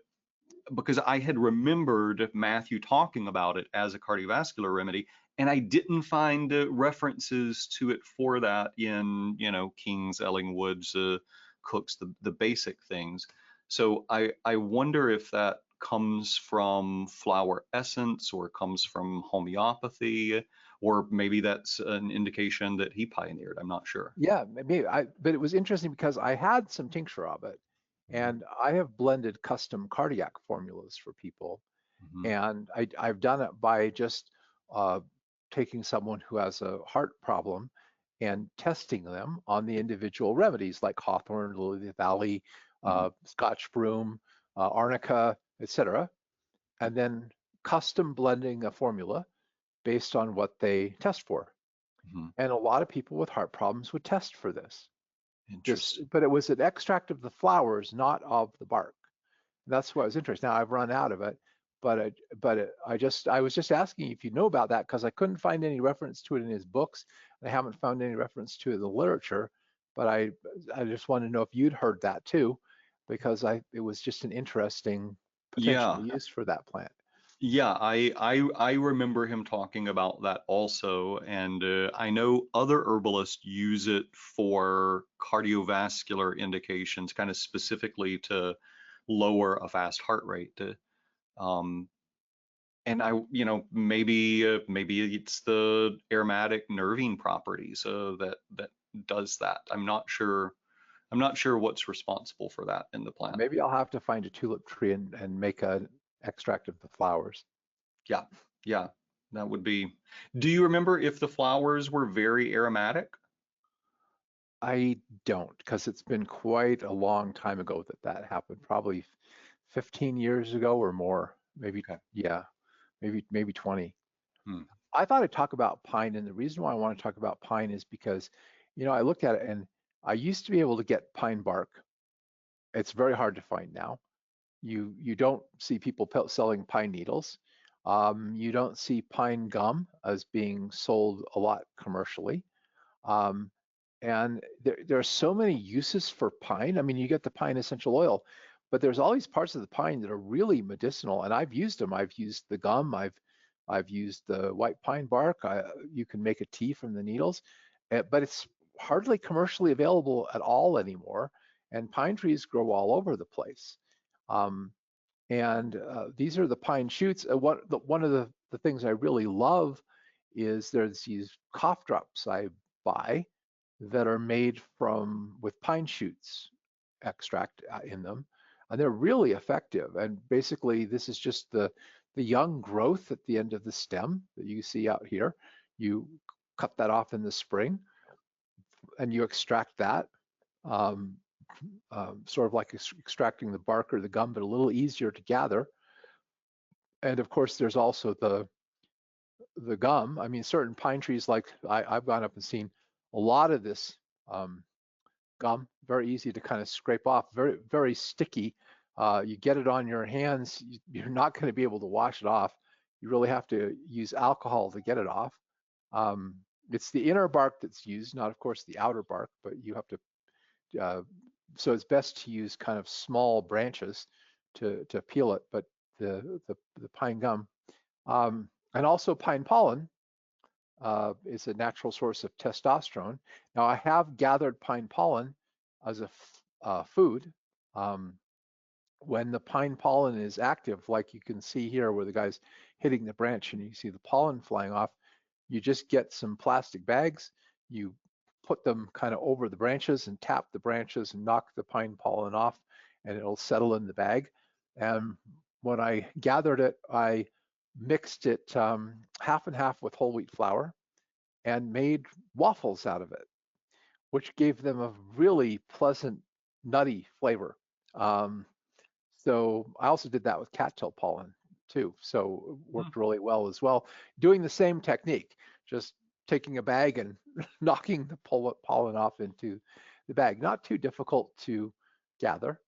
because I had remembered Matthew talking about it as a cardiovascular remedy, and I didn't find references to it for that in, King's, Ellingwood's, Cook's, the basic things. So I wonder if that comes from flower essence or comes from homeopathy, or maybe that's an indication that he pioneered. I'm not sure. Yeah, maybe. But it was interesting because I had some tincture of it, Hmm. and I have blended custom cardiac formulas for people, Hmm. and I've done it by just uh, taking someone who has a heart problem and testing them on the individual remedies like hawthorn, lily of the valley, Hmm. Scotch broom, arnica, etc., and then custom blending a formula based on what they test for. Hmm. And a lot of people with heart problems would test for this. Interesting. But it was an extract of the flowers, not of the bark. That's why I was interested. Now I've run out of it, I was just asking if you know about that because I couldn't find any reference to it in his books. I haven't found any reference to it in the literature, but I just wanted to know if you'd heard that too, because it was just an interesting potential Yeah. use for that plant. Yeah, I remember him talking about that also, and I know other herbalists use it for cardiovascular indications, kind of specifically to lower a fast heart rate. Um, and maybe it's the aromatic nervine properties that does that. I'm not sure. I'm not sure what's responsible for that in the plant. Maybe I'll have to find a tulip tree and make an extract of the flowers. Yeah, yeah, that would be. Do you remember if the flowers were very aromatic? I don't, because it's been quite a long time ago that happened, probably 15 years ago or more. Maybe, Okay. yeah, maybe 20. Hmm. I thought I'd talk about pine, and the reason why I want to talk about pine is because, I looked at it and I used to be able to get pine bark. It's very hard to find now. You don't see people selling pine needles. You don't see pine gum as being sold a lot commercially. Um, and there are so many uses for pine. I mean, you get the pine essential oil, but there's all these parts of the pine that are really medicinal, and I've used them. I've used the gum. I've used the white pine bark. You can make a tea from the needles, but it's hardly commercially available at all anymore. And pine trees grow all over the place. Um, and these are the pine shoots. One of the things I really love is there's these cough drops I buy that are made from with pine shoots extract in them, and they're really effective. And basically, this is just the young growth at the end of the stem that you see out here. You cut that off in the spring, and you extract that. Um, Sort of like extracting the bark or the gum, but a little easier to gather. And of course, there's also the gum. I mean, certain pine trees, like I've gone up and seen a lot of this um, gum, very easy to kind of scrape off, very sticky. You get it on your hands, you're not going to be able to wash it off. You really have to use alcohol to get it off. Um, it's the inner bark that's used, not of course the outer bark, but you have to so it's best to use kind of small branches to peel it. But the pine gum and also pine pollen is a natural source of testosterone. Now I have gathered pine pollen as a food. Um, when the pine pollen is active, like you can see here where the guy's hitting the branch and you see the pollen flying off, you just get some plastic bags, you put them kind of over the branches and tap the branches and knock the pine pollen off, and it'll settle in the bag. And when I gathered it, I mixed it half and half with whole wheat flour and made waffles out of it, which gave them a really pleasant, nutty flavor. Um, so I also did that with cattail pollen too. So it worked really well as well. Doing the same technique, just taking a bag and knocking the pollen off into the bag. Not too difficult to gather.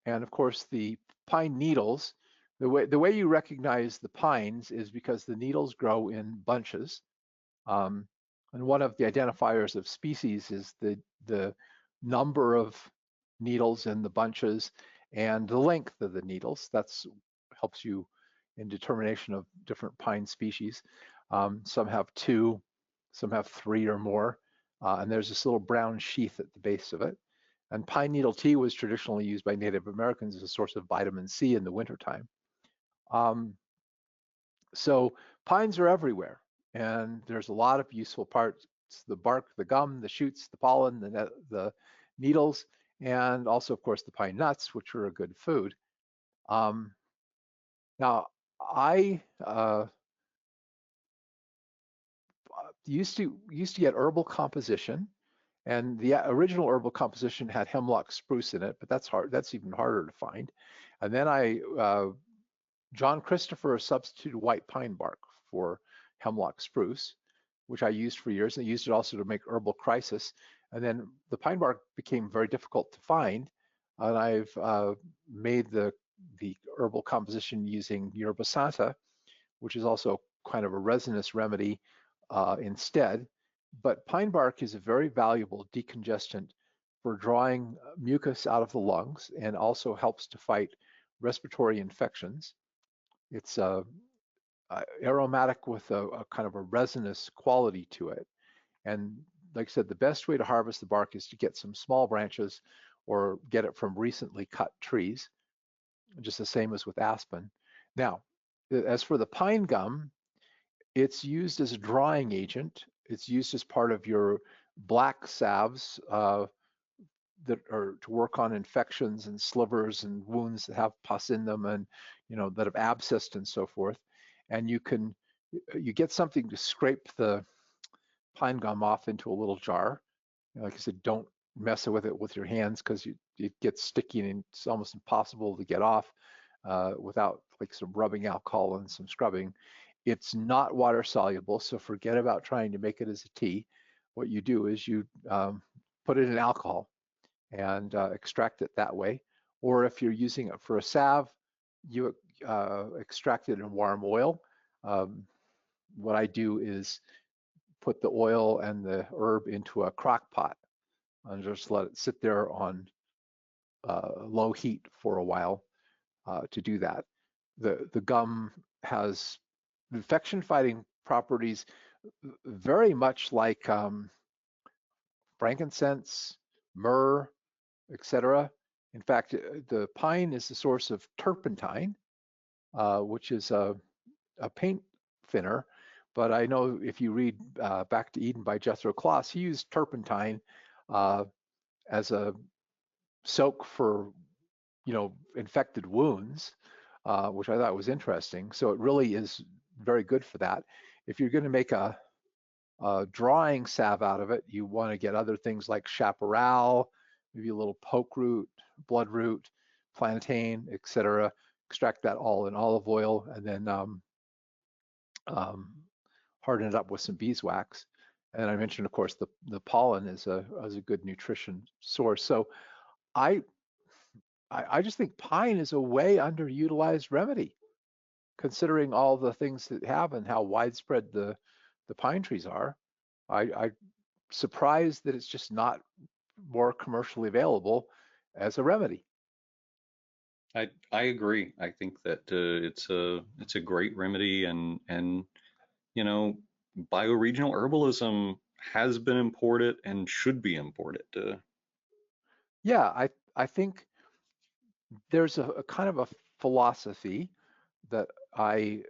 And of course, the pine needles, the way you recognize the pines is because the needles grow in bunches. Um, and one of the identifiers of species is the number of needles in the bunches and the length of the needles. That's helps you in determination of different pine species. Some have two, some have three or more, and there's this little brown sheath at the base of it. And pine needle tea was traditionally used by Native Americans as a source of vitamin C in the wintertime. Um, so pines are everywhere, and there's a lot of useful parts: the bark, the gum, the shoots, the pollen, the needles, and also, of course, the pine nuts, which are a good food. Um, Now, I used to get herbal composition, and the original herbal composition had hemlock spruce in it, but that's hard. That's even harder to find. And then John Christopher substituted white pine bark for hemlock spruce, which I used for years. And I used it also to make herbal crisis. And then the pine bark became very difficult to find, and I've made the herbal composition using yerba santa, which is also kind of a resinous remedy instead. But pine bark is a very valuable decongestant for drawing mucus out of the lungs and also helps to fight respiratory infections. It's aromatic with a kind of a resinous quality to it. And like I said, the best way to harvest the bark is to get some small branches or get it from recently cut trees, just the same as with aspen. Now, as for the pine gum, it's used as a drying agent. It's used as part of your black salves that are to work on infections and slivers and wounds that have pus in them, and that have abscessed and so forth. And you get something to scrape the pine gum off into a little jar. Like I said, don't mess with it with your hands because it gets sticky and it's almost impossible to get off without like some rubbing alcohol and some scrubbing. It's not water soluble, so forget about trying to make it as a tea. What you do is you put it in alcohol and extract it that way. Or if you're using it for a salve, you extract it in warm oil. Um, what I do is put the oil and the herb into a crock pot and just let it sit there on low heat for a while to do that. The gum has infection fighting properties very much like frankincense, myrrh, etc. In fact, the pine is the source of turpentine, which is a paint thinner. But I know if you read Back to Eden by Jethro Kloss, he used turpentine uh, as a soak for infected wounds, which I thought was interesting. So it really is very good for that. If you're going to make a drawing salve out of it, you want to get other things like chaparral, maybe a little poke root, bloodroot, plantain, etc. Extract that all in olive oil and then um, harden it up with some beeswax. And I mentioned, of course, the pollen is a good nutrition source. So I I just think pine is a way underutilized remedy, considering all the things that have and how widespread the pine trees are. I'm surprised that it's just not more commercially available as a remedy. I agree. I think that it's a great remedy, and you know, bioregional herbalism has been imported and should be imported. Yeah, I think there's a kind of a philosophy that I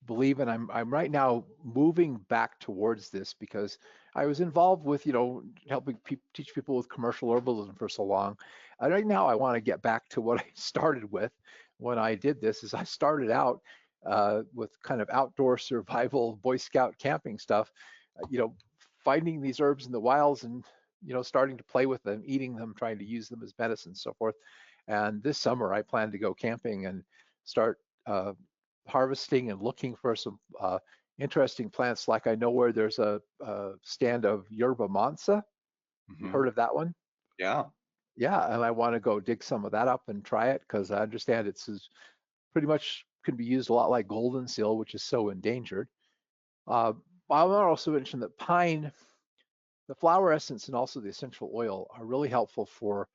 believe in. I'm right now moving back towards this because I was involved with helping teach people with commercial herbalism for so long. And right now I want to get back to what I started with when I did this. Is I started out with kind of outdoor survival Boy Scout camping stuff, finding these herbs in the wilds and starting to play with them, eating them, trying to use them as medicine, and so forth. And this summer I plan to go camping and start harvesting and looking for some interesting plants. Like I know where there's a stand of yerba mansa. You Hmm. heard of that one? Yeah. Yeah, and I want to go dig some of that up and try it because I understand pretty much can be used a lot like golden seal, which is so endangered. Uh, I want to also mention that pine, the flower essence, and also the essential oil are really helpful for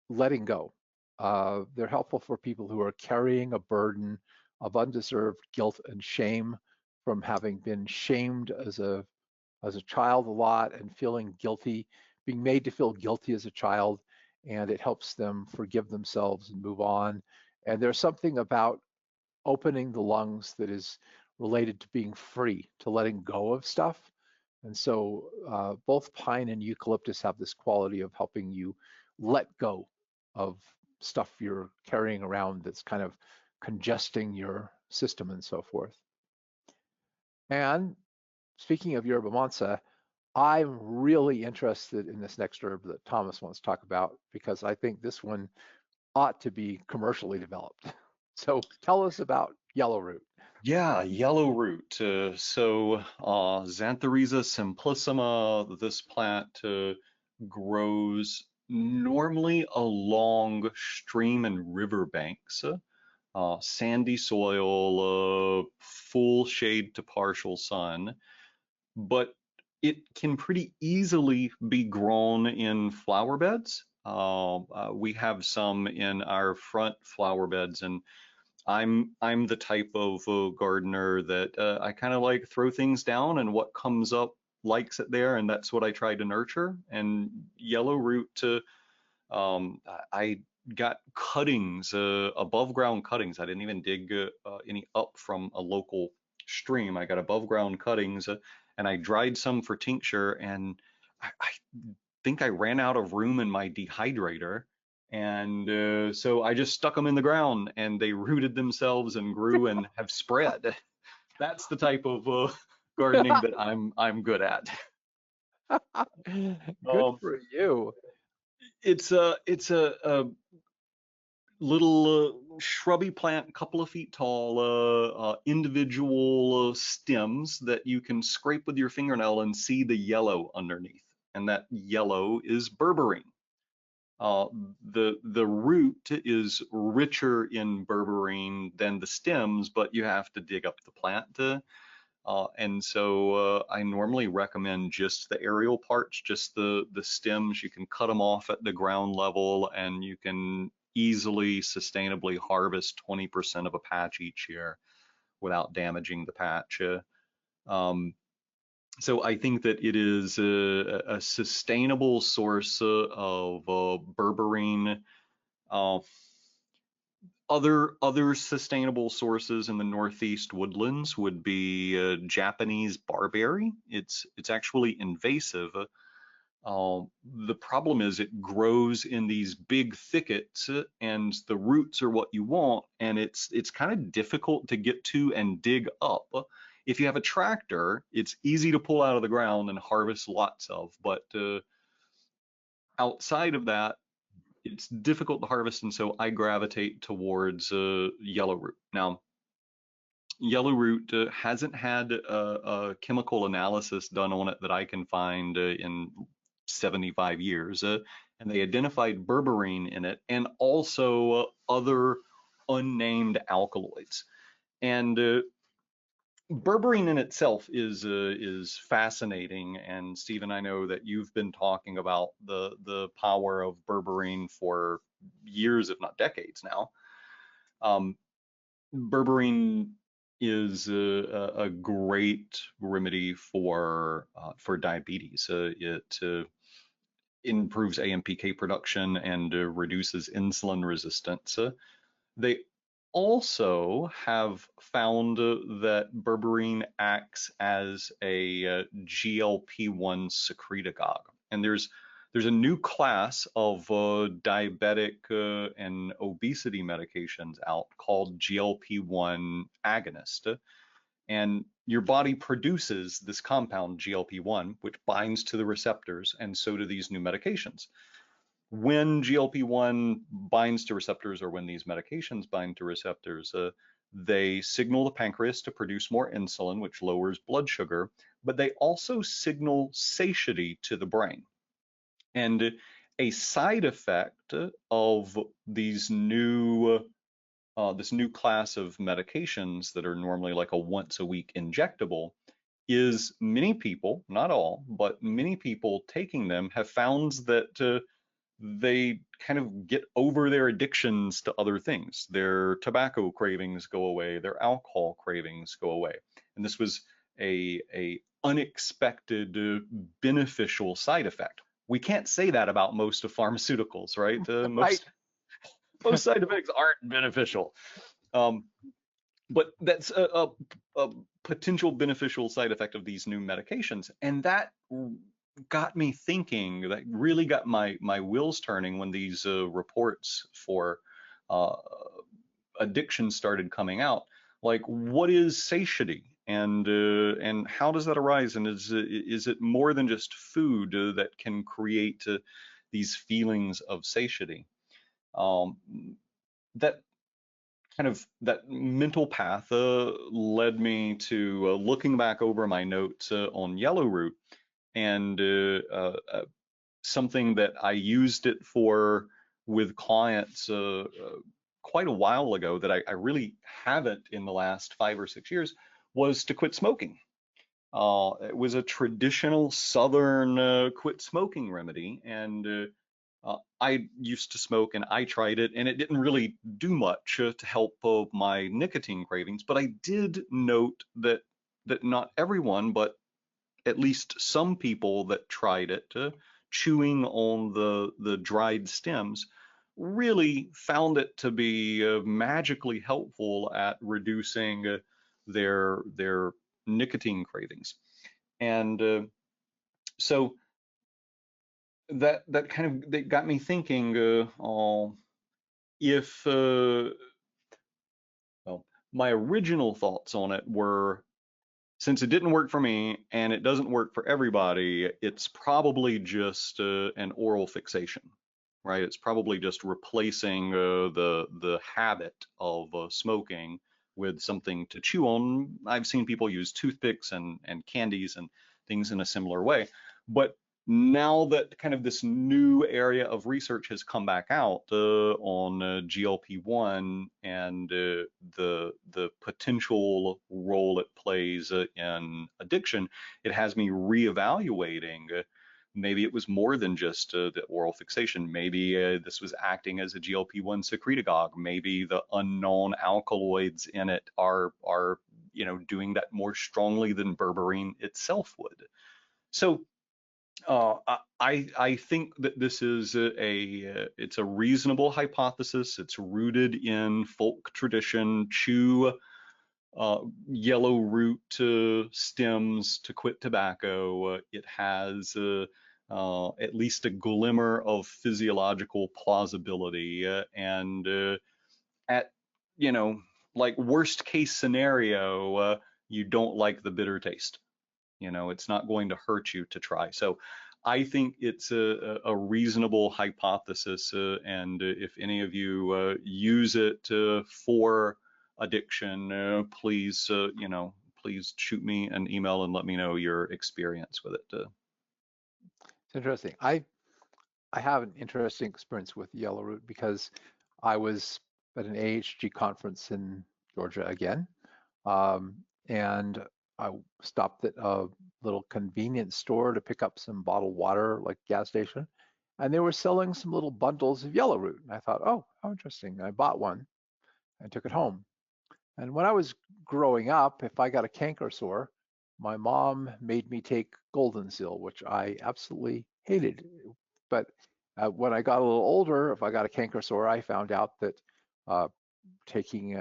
letting go. They're helpful for people who are carrying a burden of undeserved guilt and shame from having been shamed as a child a lot and feeling guilty, being made to feel guilty as a child, and it helps them forgive themselves and move on. And there's something about opening the lungs that is related to being free, to letting go of stuff. And so both pine and eucalyptus have this quality of helping you let go of stuff you're carrying around that's kind of congesting your system and so forth. And speaking of yerba mansa, I'm really interested in this next herb that Thomas wants to talk about because I think this one ought to be commercially developed. So tell us about yellow root. Yeah, yellow root. Xanthorrhiza simplissima, this plant grows normally along stream and river banks, sandy soil, full shade to partial sun, but it can pretty easily be grown in flower beds. We have some in our front flower beds, and I'm the type of gardener that I kind of like throw things down, and what comes up likes it there, and that's what I try to nurture. And yellow root, I got cuttings, above ground cuttings. I didn't even dig any up from a local stream. I got above ground cuttings, and I dried some for tincture, and I think I ran out of room in my dehydrator. And so I just stuck them in the ground, and they rooted themselves and grew and have spread. That's the type of gardening that I'm good at. Good Um, for you. it's a little shrubby plant, couple of feet tall, individual stems that you can scrape with your fingernail and see the yellow underneath. And that yellow is berberine. Uh, the root is richer in berberine than the stems, but you have to dig up the plant and so I normally recommend just the aerial parts, just the stems. You can cut them off at the ground level, and you can easily, sustainably harvest 20% of a patch each year without damaging the patch. So I think that it is a sustainable source of berberine. Uh, other sustainable sources in the Northeast woodlands would be Japanese barberry. It's actually invasive. The problem is it grows in these big thickets, and the roots are what you want, and it's kind of difficult to get to and dig up. If you have a tractor, it's easy to pull out of the ground and harvest lots of, but outside of that, it's difficult to harvest, and so I gravitate towards yellow root. Now, yellow root hasn't had a chemical analysis done on it that I can find in 75 years, and they identified berberine in it and also other unnamed alkaloids. And berberine in itself is fascinating, and Stephen, I know that you've been talking about the power of berberine for years, if not decades now. Berberine is a great remedy for diabetes. It improves AMPK production and reduces insulin resistance. They also have found that berberine acts as a GLP-1 secretagogue, and there's a new class of diabetic and obesity medications out called GLP-1 agonist, and your body produces this compound GLP-1, which binds to the receptors, and so do these new medications. When GLP-1 binds to receptors, or when these medications bind to receptors, they signal the pancreas to produce more insulin, which lowers blood sugar, but they also signal satiety to the brain. And a side effect of these this new class of medications that are normally like a once a week injectable is many people, not all, but many people taking them have found that they kind of get over their addictions to other things. Their tobacco cravings go away, their alcohol cravings go away. And this was a unexpected beneficial side effect. We can't say that about most of pharmaceuticals, right? Most side effects aren't beneficial. But that's a potential beneficial side effect of these new medications. And that got me thinking, that really got my wheels turning when these reports for addiction started coming out. Like, what is satiety, and how does that arise? And is it more than just food that can create these feelings of satiety? That kind of that mental path led me to looking back over my notes on yellow root, and something that I used it for with clients quite a while ago that I really haven't in the last 5 or 6 years was to quit smoking. It was a traditional Southern quit smoking remedy, and I used to smoke and I tried it, and it didn't really do much to help my nicotine cravings. But I did note that not everyone, but at least some people that tried it, chewing on the dried stems, really found it to be magically helpful at reducing their nicotine cravings. And so that kind of that got me thinking, if well, my original thoughts on it were, since it didn't work for me and it doesn't work for everybody, it's probably just an oral fixation, right? It's probably just replacing the habit of smoking with something to chew on. I've seen people use toothpicks and candies and things in a similar way, but now that kind of this new area of research has come back out on GLP-1 and the potential role it plays in addiction, it has me reevaluating. Maybe it was more than just the oral fixation. Maybe this was acting as a GLP-1 secretagogue. Maybe the unknown alkaloids in it are doing that more strongly than berberine itself would. So I think that this is it's a reasonable hypothesis. It's rooted in folk tradition. Chew yellow root stems to quit tobacco. It has at least a glimmer of physiological plausibility, and at like worst case scenario, you don't like the bitter taste. It's not going to hurt you to try. So I think it's a reasonable hypothesis. And if any of you use it for addiction, please, please shoot me an email and let me know your experience with it. It's interesting. I have an interesting experience with yellow root because I was at an AHG conference in Georgia again, and I stopped at a little convenience store to pick up some bottled water, like gas station, and they were selling some little bundles of yellow root. And I thought, oh, how interesting. I bought one and took it home. And when I was growing up, if I got a canker sore, my mom made me take golden seal, which I absolutely hated. But when I got a little older, if I got a canker sore, I found out that taking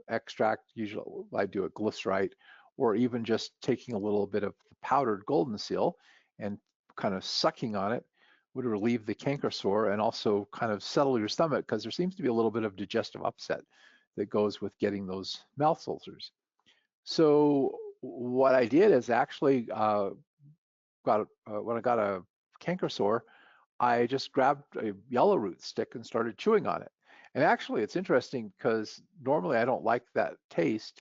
extract, usually I do a glycerite, or even just taking a little bit of powdered golden seal and kind of sucking on it would relieve the canker sore and also kind of settle your stomach, because there seems to be a little bit of digestive upset that goes with getting those mouth ulcers. So what I did is actually when I got a canker sore, I just grabbed a yellow root stick and started chewing on it. And actually, it's interesting because normally I don't like that taste,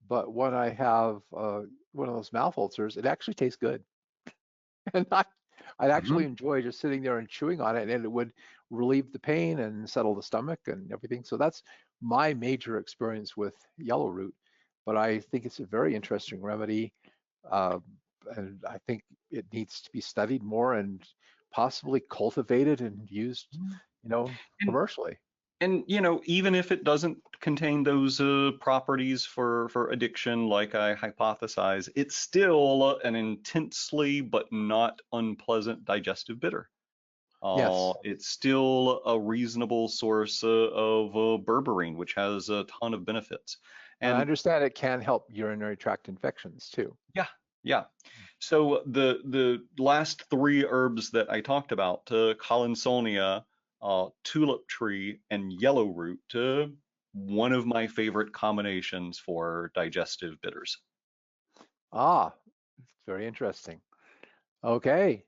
but when I have one of those mouth ulcers, it actually tastes good. And I'd actually enjoy just sitting there and chewing on it, and it would relieve the pain and settle the stomach and everything. So that's my major experience with yellow root. But I think it's a very interesting remedy, and I think it needs to be studied more and possibly cultivated and used, commercially. And even if it doesn't contain those properties for addiction, like I hypothesize, it's still an intensely but not unpleasant digestive bitter. Yes. It's still a reasonable source of berberine, which has a ton of benefits. And I And understand it can help urinary tract infections too. yeah. So the last three herbs that I talked about, Colinsonia, tulip tree, and yellow root, one of my favorite combinations for digestive bitters. Ah, it's very interesting. Okay.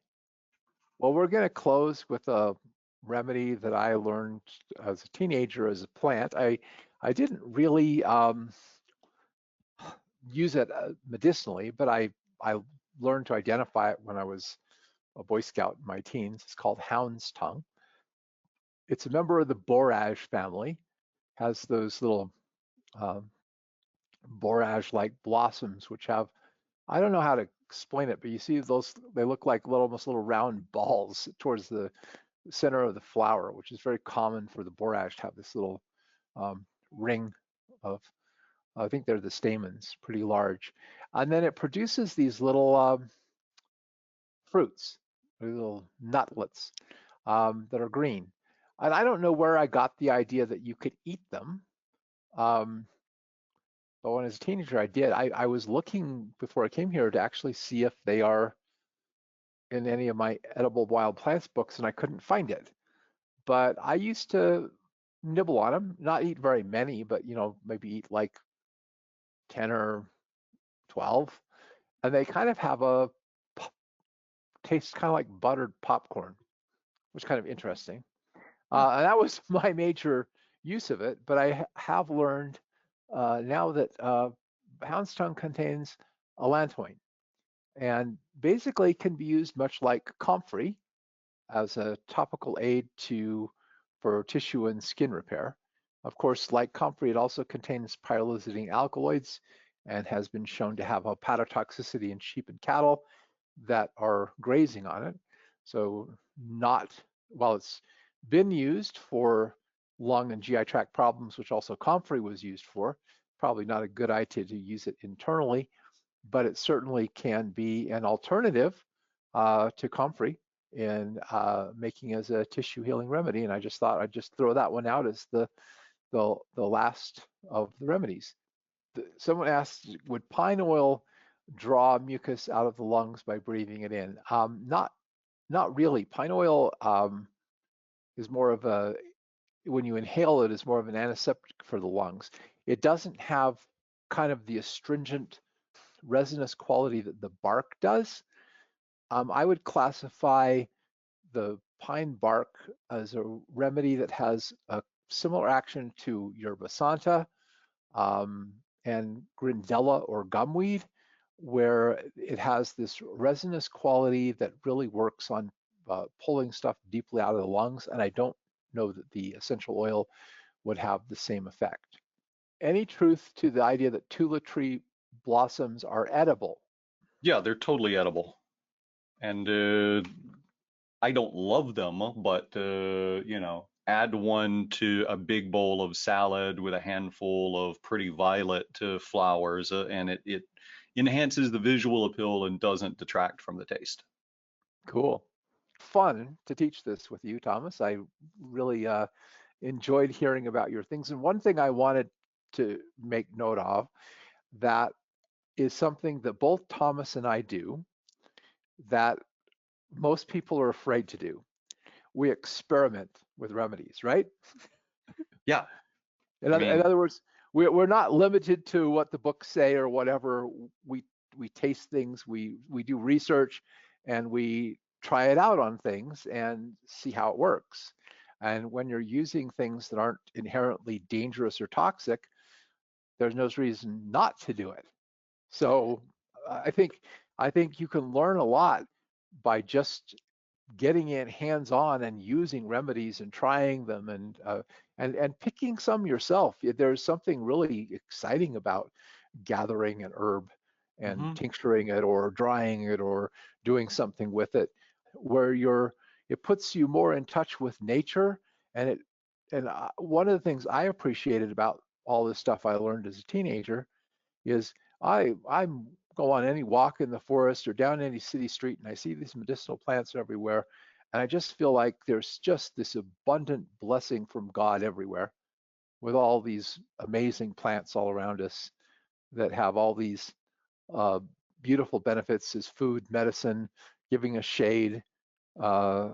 Well, we're going to close with a remedy that I learned as a teenager as a plant. I didn't really use it medicinally, but I learned to identify it when I was a Boy Scout in my teens. It's called hound's tongue. It's a member of the borage family. Has those little borage-like blossoms, which have, I don't know how to explain it, but you see those, they look like almost little round balls towards the center of the flower, which is very common for the borage to have this little ring of, I think they're the stamens, pretty large. And then it produces these little fruits, little nutlets that are green. And I don't know where I got the idea that you could eat them. But when I was a teenager, I did. I was looking before I came here to actually see if they are in any of my edible wild plants books, and I couldn't find it. But I used to nibble on them, not eat very many, but maybe eat like 10 or 12. And they kind of have a taste kind of like buttered popcorn, which is kind of interesting. And that was my major use of it. But I have learned now that hound's tongue contains allantoin, and basically can be used much like comfrey as a topical aid for tissue and skin repair. Of course, like comfrey, it also contains pyrolyzidine alkaloids and has been shown to have hepatotoxicity in sheep and cattle that are grazing on it. So not, while it's been used for lung and GI tract problems, which also comfrey was used for, probably not a good idea to use it internally, but it certainly can be an alternative to comfrey in making as a tissue healing remedy. And I just thought I'd just throw that one out as the last of the remedies. Someone asked, would pine oil draw mucus out of the lungs by breathing it in? Not really. Pine oil is more of a, when you inhale it, is more of an antiseptic for the lungs. It doesn't have kind of the astringent resinous quality that the bark does. I would classify the pine bark as a remedy that has a similar action to yerba santa and grindella or gumweed, where it has this resinous quality that really works on pulling stuff deeply out of the lungs. And I don't know that the essential oil would have the same effect. Any truth to the idea that tulip tree blossoms are edible? Yeah, they're totally edible. And I don't love them, but add one to a big bowl of salad with a handful of pretty violet flowers, and it enhances the visual appeal and doesn't detract from the taste. Cool. Fun to teach this with you, Thomas. I really enjoyed hearing about your things. And one thing I wanted to make note of that is something that both Thomas and I do that most people are afraid to do. We experiment with remedies, right? Yeah, In I in mean, other words, we're not limited to what the books say or whatever. We taste things, we do research, and we try it out on things and see how it works. And when you're using things that aren't inherently dangerous or toxic, there's no reason not to do it. So I think I think you can learn a lot by just getting in hands-on and using remedies and trying them and picking some yourself. There's something really exciting about gathering an herb and mhm. tincturing it or drying it or doing something with it, where it puts you more in touch with nature. And one of the things I appreciated about all this stuff I learned as a teenager is I go on any walk in the forest or down any city street and I see these medicinal plants everywhere, and I just feel like there's just this abundant blessing from God everywhere with all these amazing plants all around us that have all these uh, beautiful benefits as food, medicine, giving us shade, uh,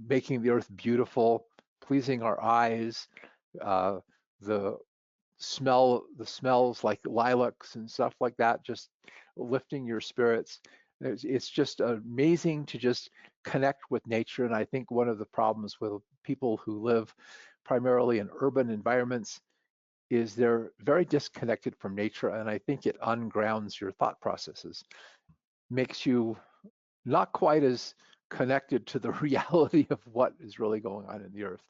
making the earth beautiful, pleasing our eyes, uh, the the smells like lilacs and stuff like that, just lifting your spirits. It's just amazing to just connect with nature. And I think one of the problems with people who live primarily in urban environments is they're very disconnected from nature. And I think it ungrounds your thought processes, makes you not quite as connected to the reality of what is really going on in the earth.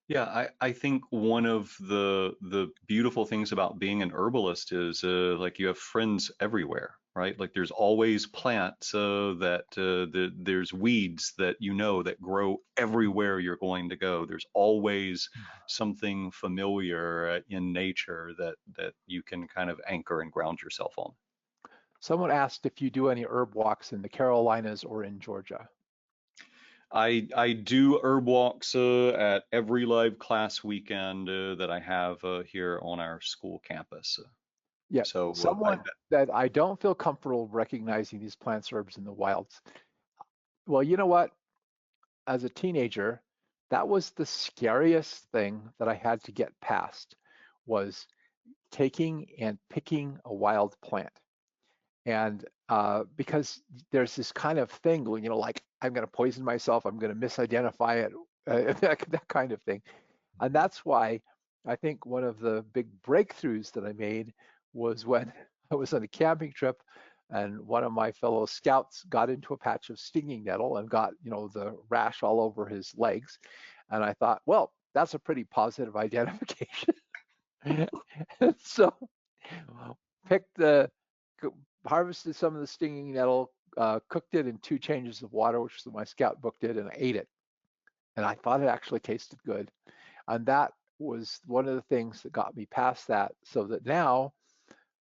Yeah, I think one of the beautiful things about being an herbalist is like you have friends everywhere, right? Like there's always plants there's weeds that that grow everywhere you're going to go. There's always something familiar in nature that you can kind of anchor and ground yourself on. Someone asked if you do any herb walks in the Carolinas or in Georgia. I do herb walks at every live class weekend that I have here on our school campus. Yeah, So someone that I don't feel comfortable recognizing these plants, herbs in the wilds. Well, you know what? As a teenager, that was the scariest thing that I had to get past was taking and picking a wild plant. And because there's this kind of thing, like I'm going to poison myself, I'm going to misidentify it, that kind of thing. And that's why I think one of the big breakthroughs that I made was when I was on a camping trip and one of my fellow scouts got into a patch of stinging nettle and got, the rash all over his legs. And I thought, well, that's a pretty positive identification. So picked harvested some of the stinging nettle, cooked it in 2 changes of water, which is what my scout book did, and I ate it. And I thought it actually tasted good. And that was one of the things that got me past that, so that now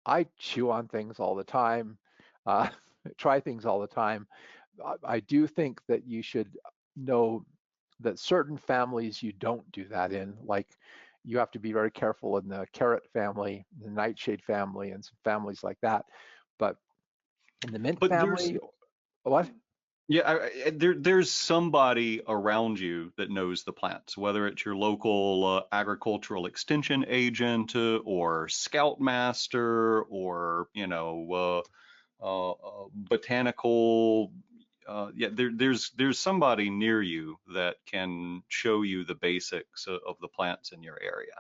I chew on things all the time, uh, try things all the time. I do think that you should know that certain families you don't do that in, like you have to be very careful in the carrot family, the nightshade family, and some families like that. But in the mint But there's, family, what? yeah, there's somebody around you that knows the plants, whether it's your local agricultural extension agent or scoutmaster or, botanical. Yeah, there's somebody near you that can show you the basics of the plants in your area.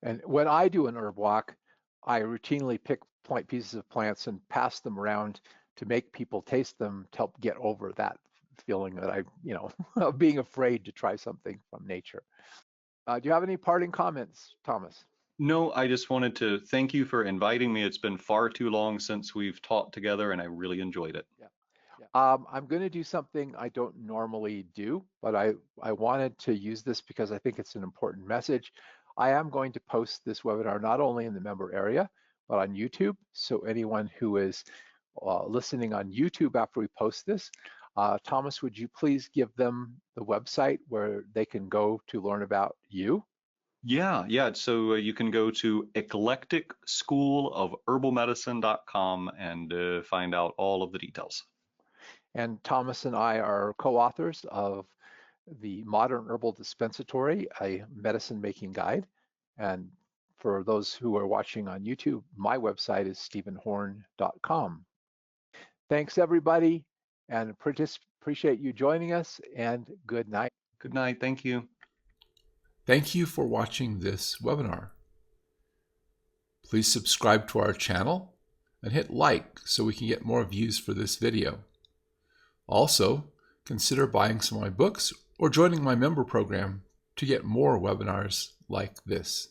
And when I do an herb walk, I routinely pick pieces of plants and pass them around to make people taste them to help get over that feeling that of being afraid to try something from nature. Do you have any parting comments, Thomas? No, I just wanted to thank you for inviting me. It's been far too long since we've taught together, and I really enjoyed it. Yeah. I'm going to do something I don't normally do, but I wanted to use this because I think it's an important message. I am going to post this webinar not only in the member area, but on YouTube. So anyone who is listening on YouTube after we post this, Thomas, would you please give them the website where they can go to learn about you? Yeah. So you can go to eclecticschoolofherbalmedicine.com and find out all of the details. And Thomas and I are co-authors of the Modern Herbal Dispensatory, a medicine making guide. And for those who are watching on YouTube, my website is stephenhorne.com. Thanks, everybody, and appreciate you joining us, and good night. Good night. Thank you. Thank you for watching this webinar. Please subscribe to our channel and hit like so we can get more views for this video. Also, consider buying some of my books or joining my member program to get more webinars like this.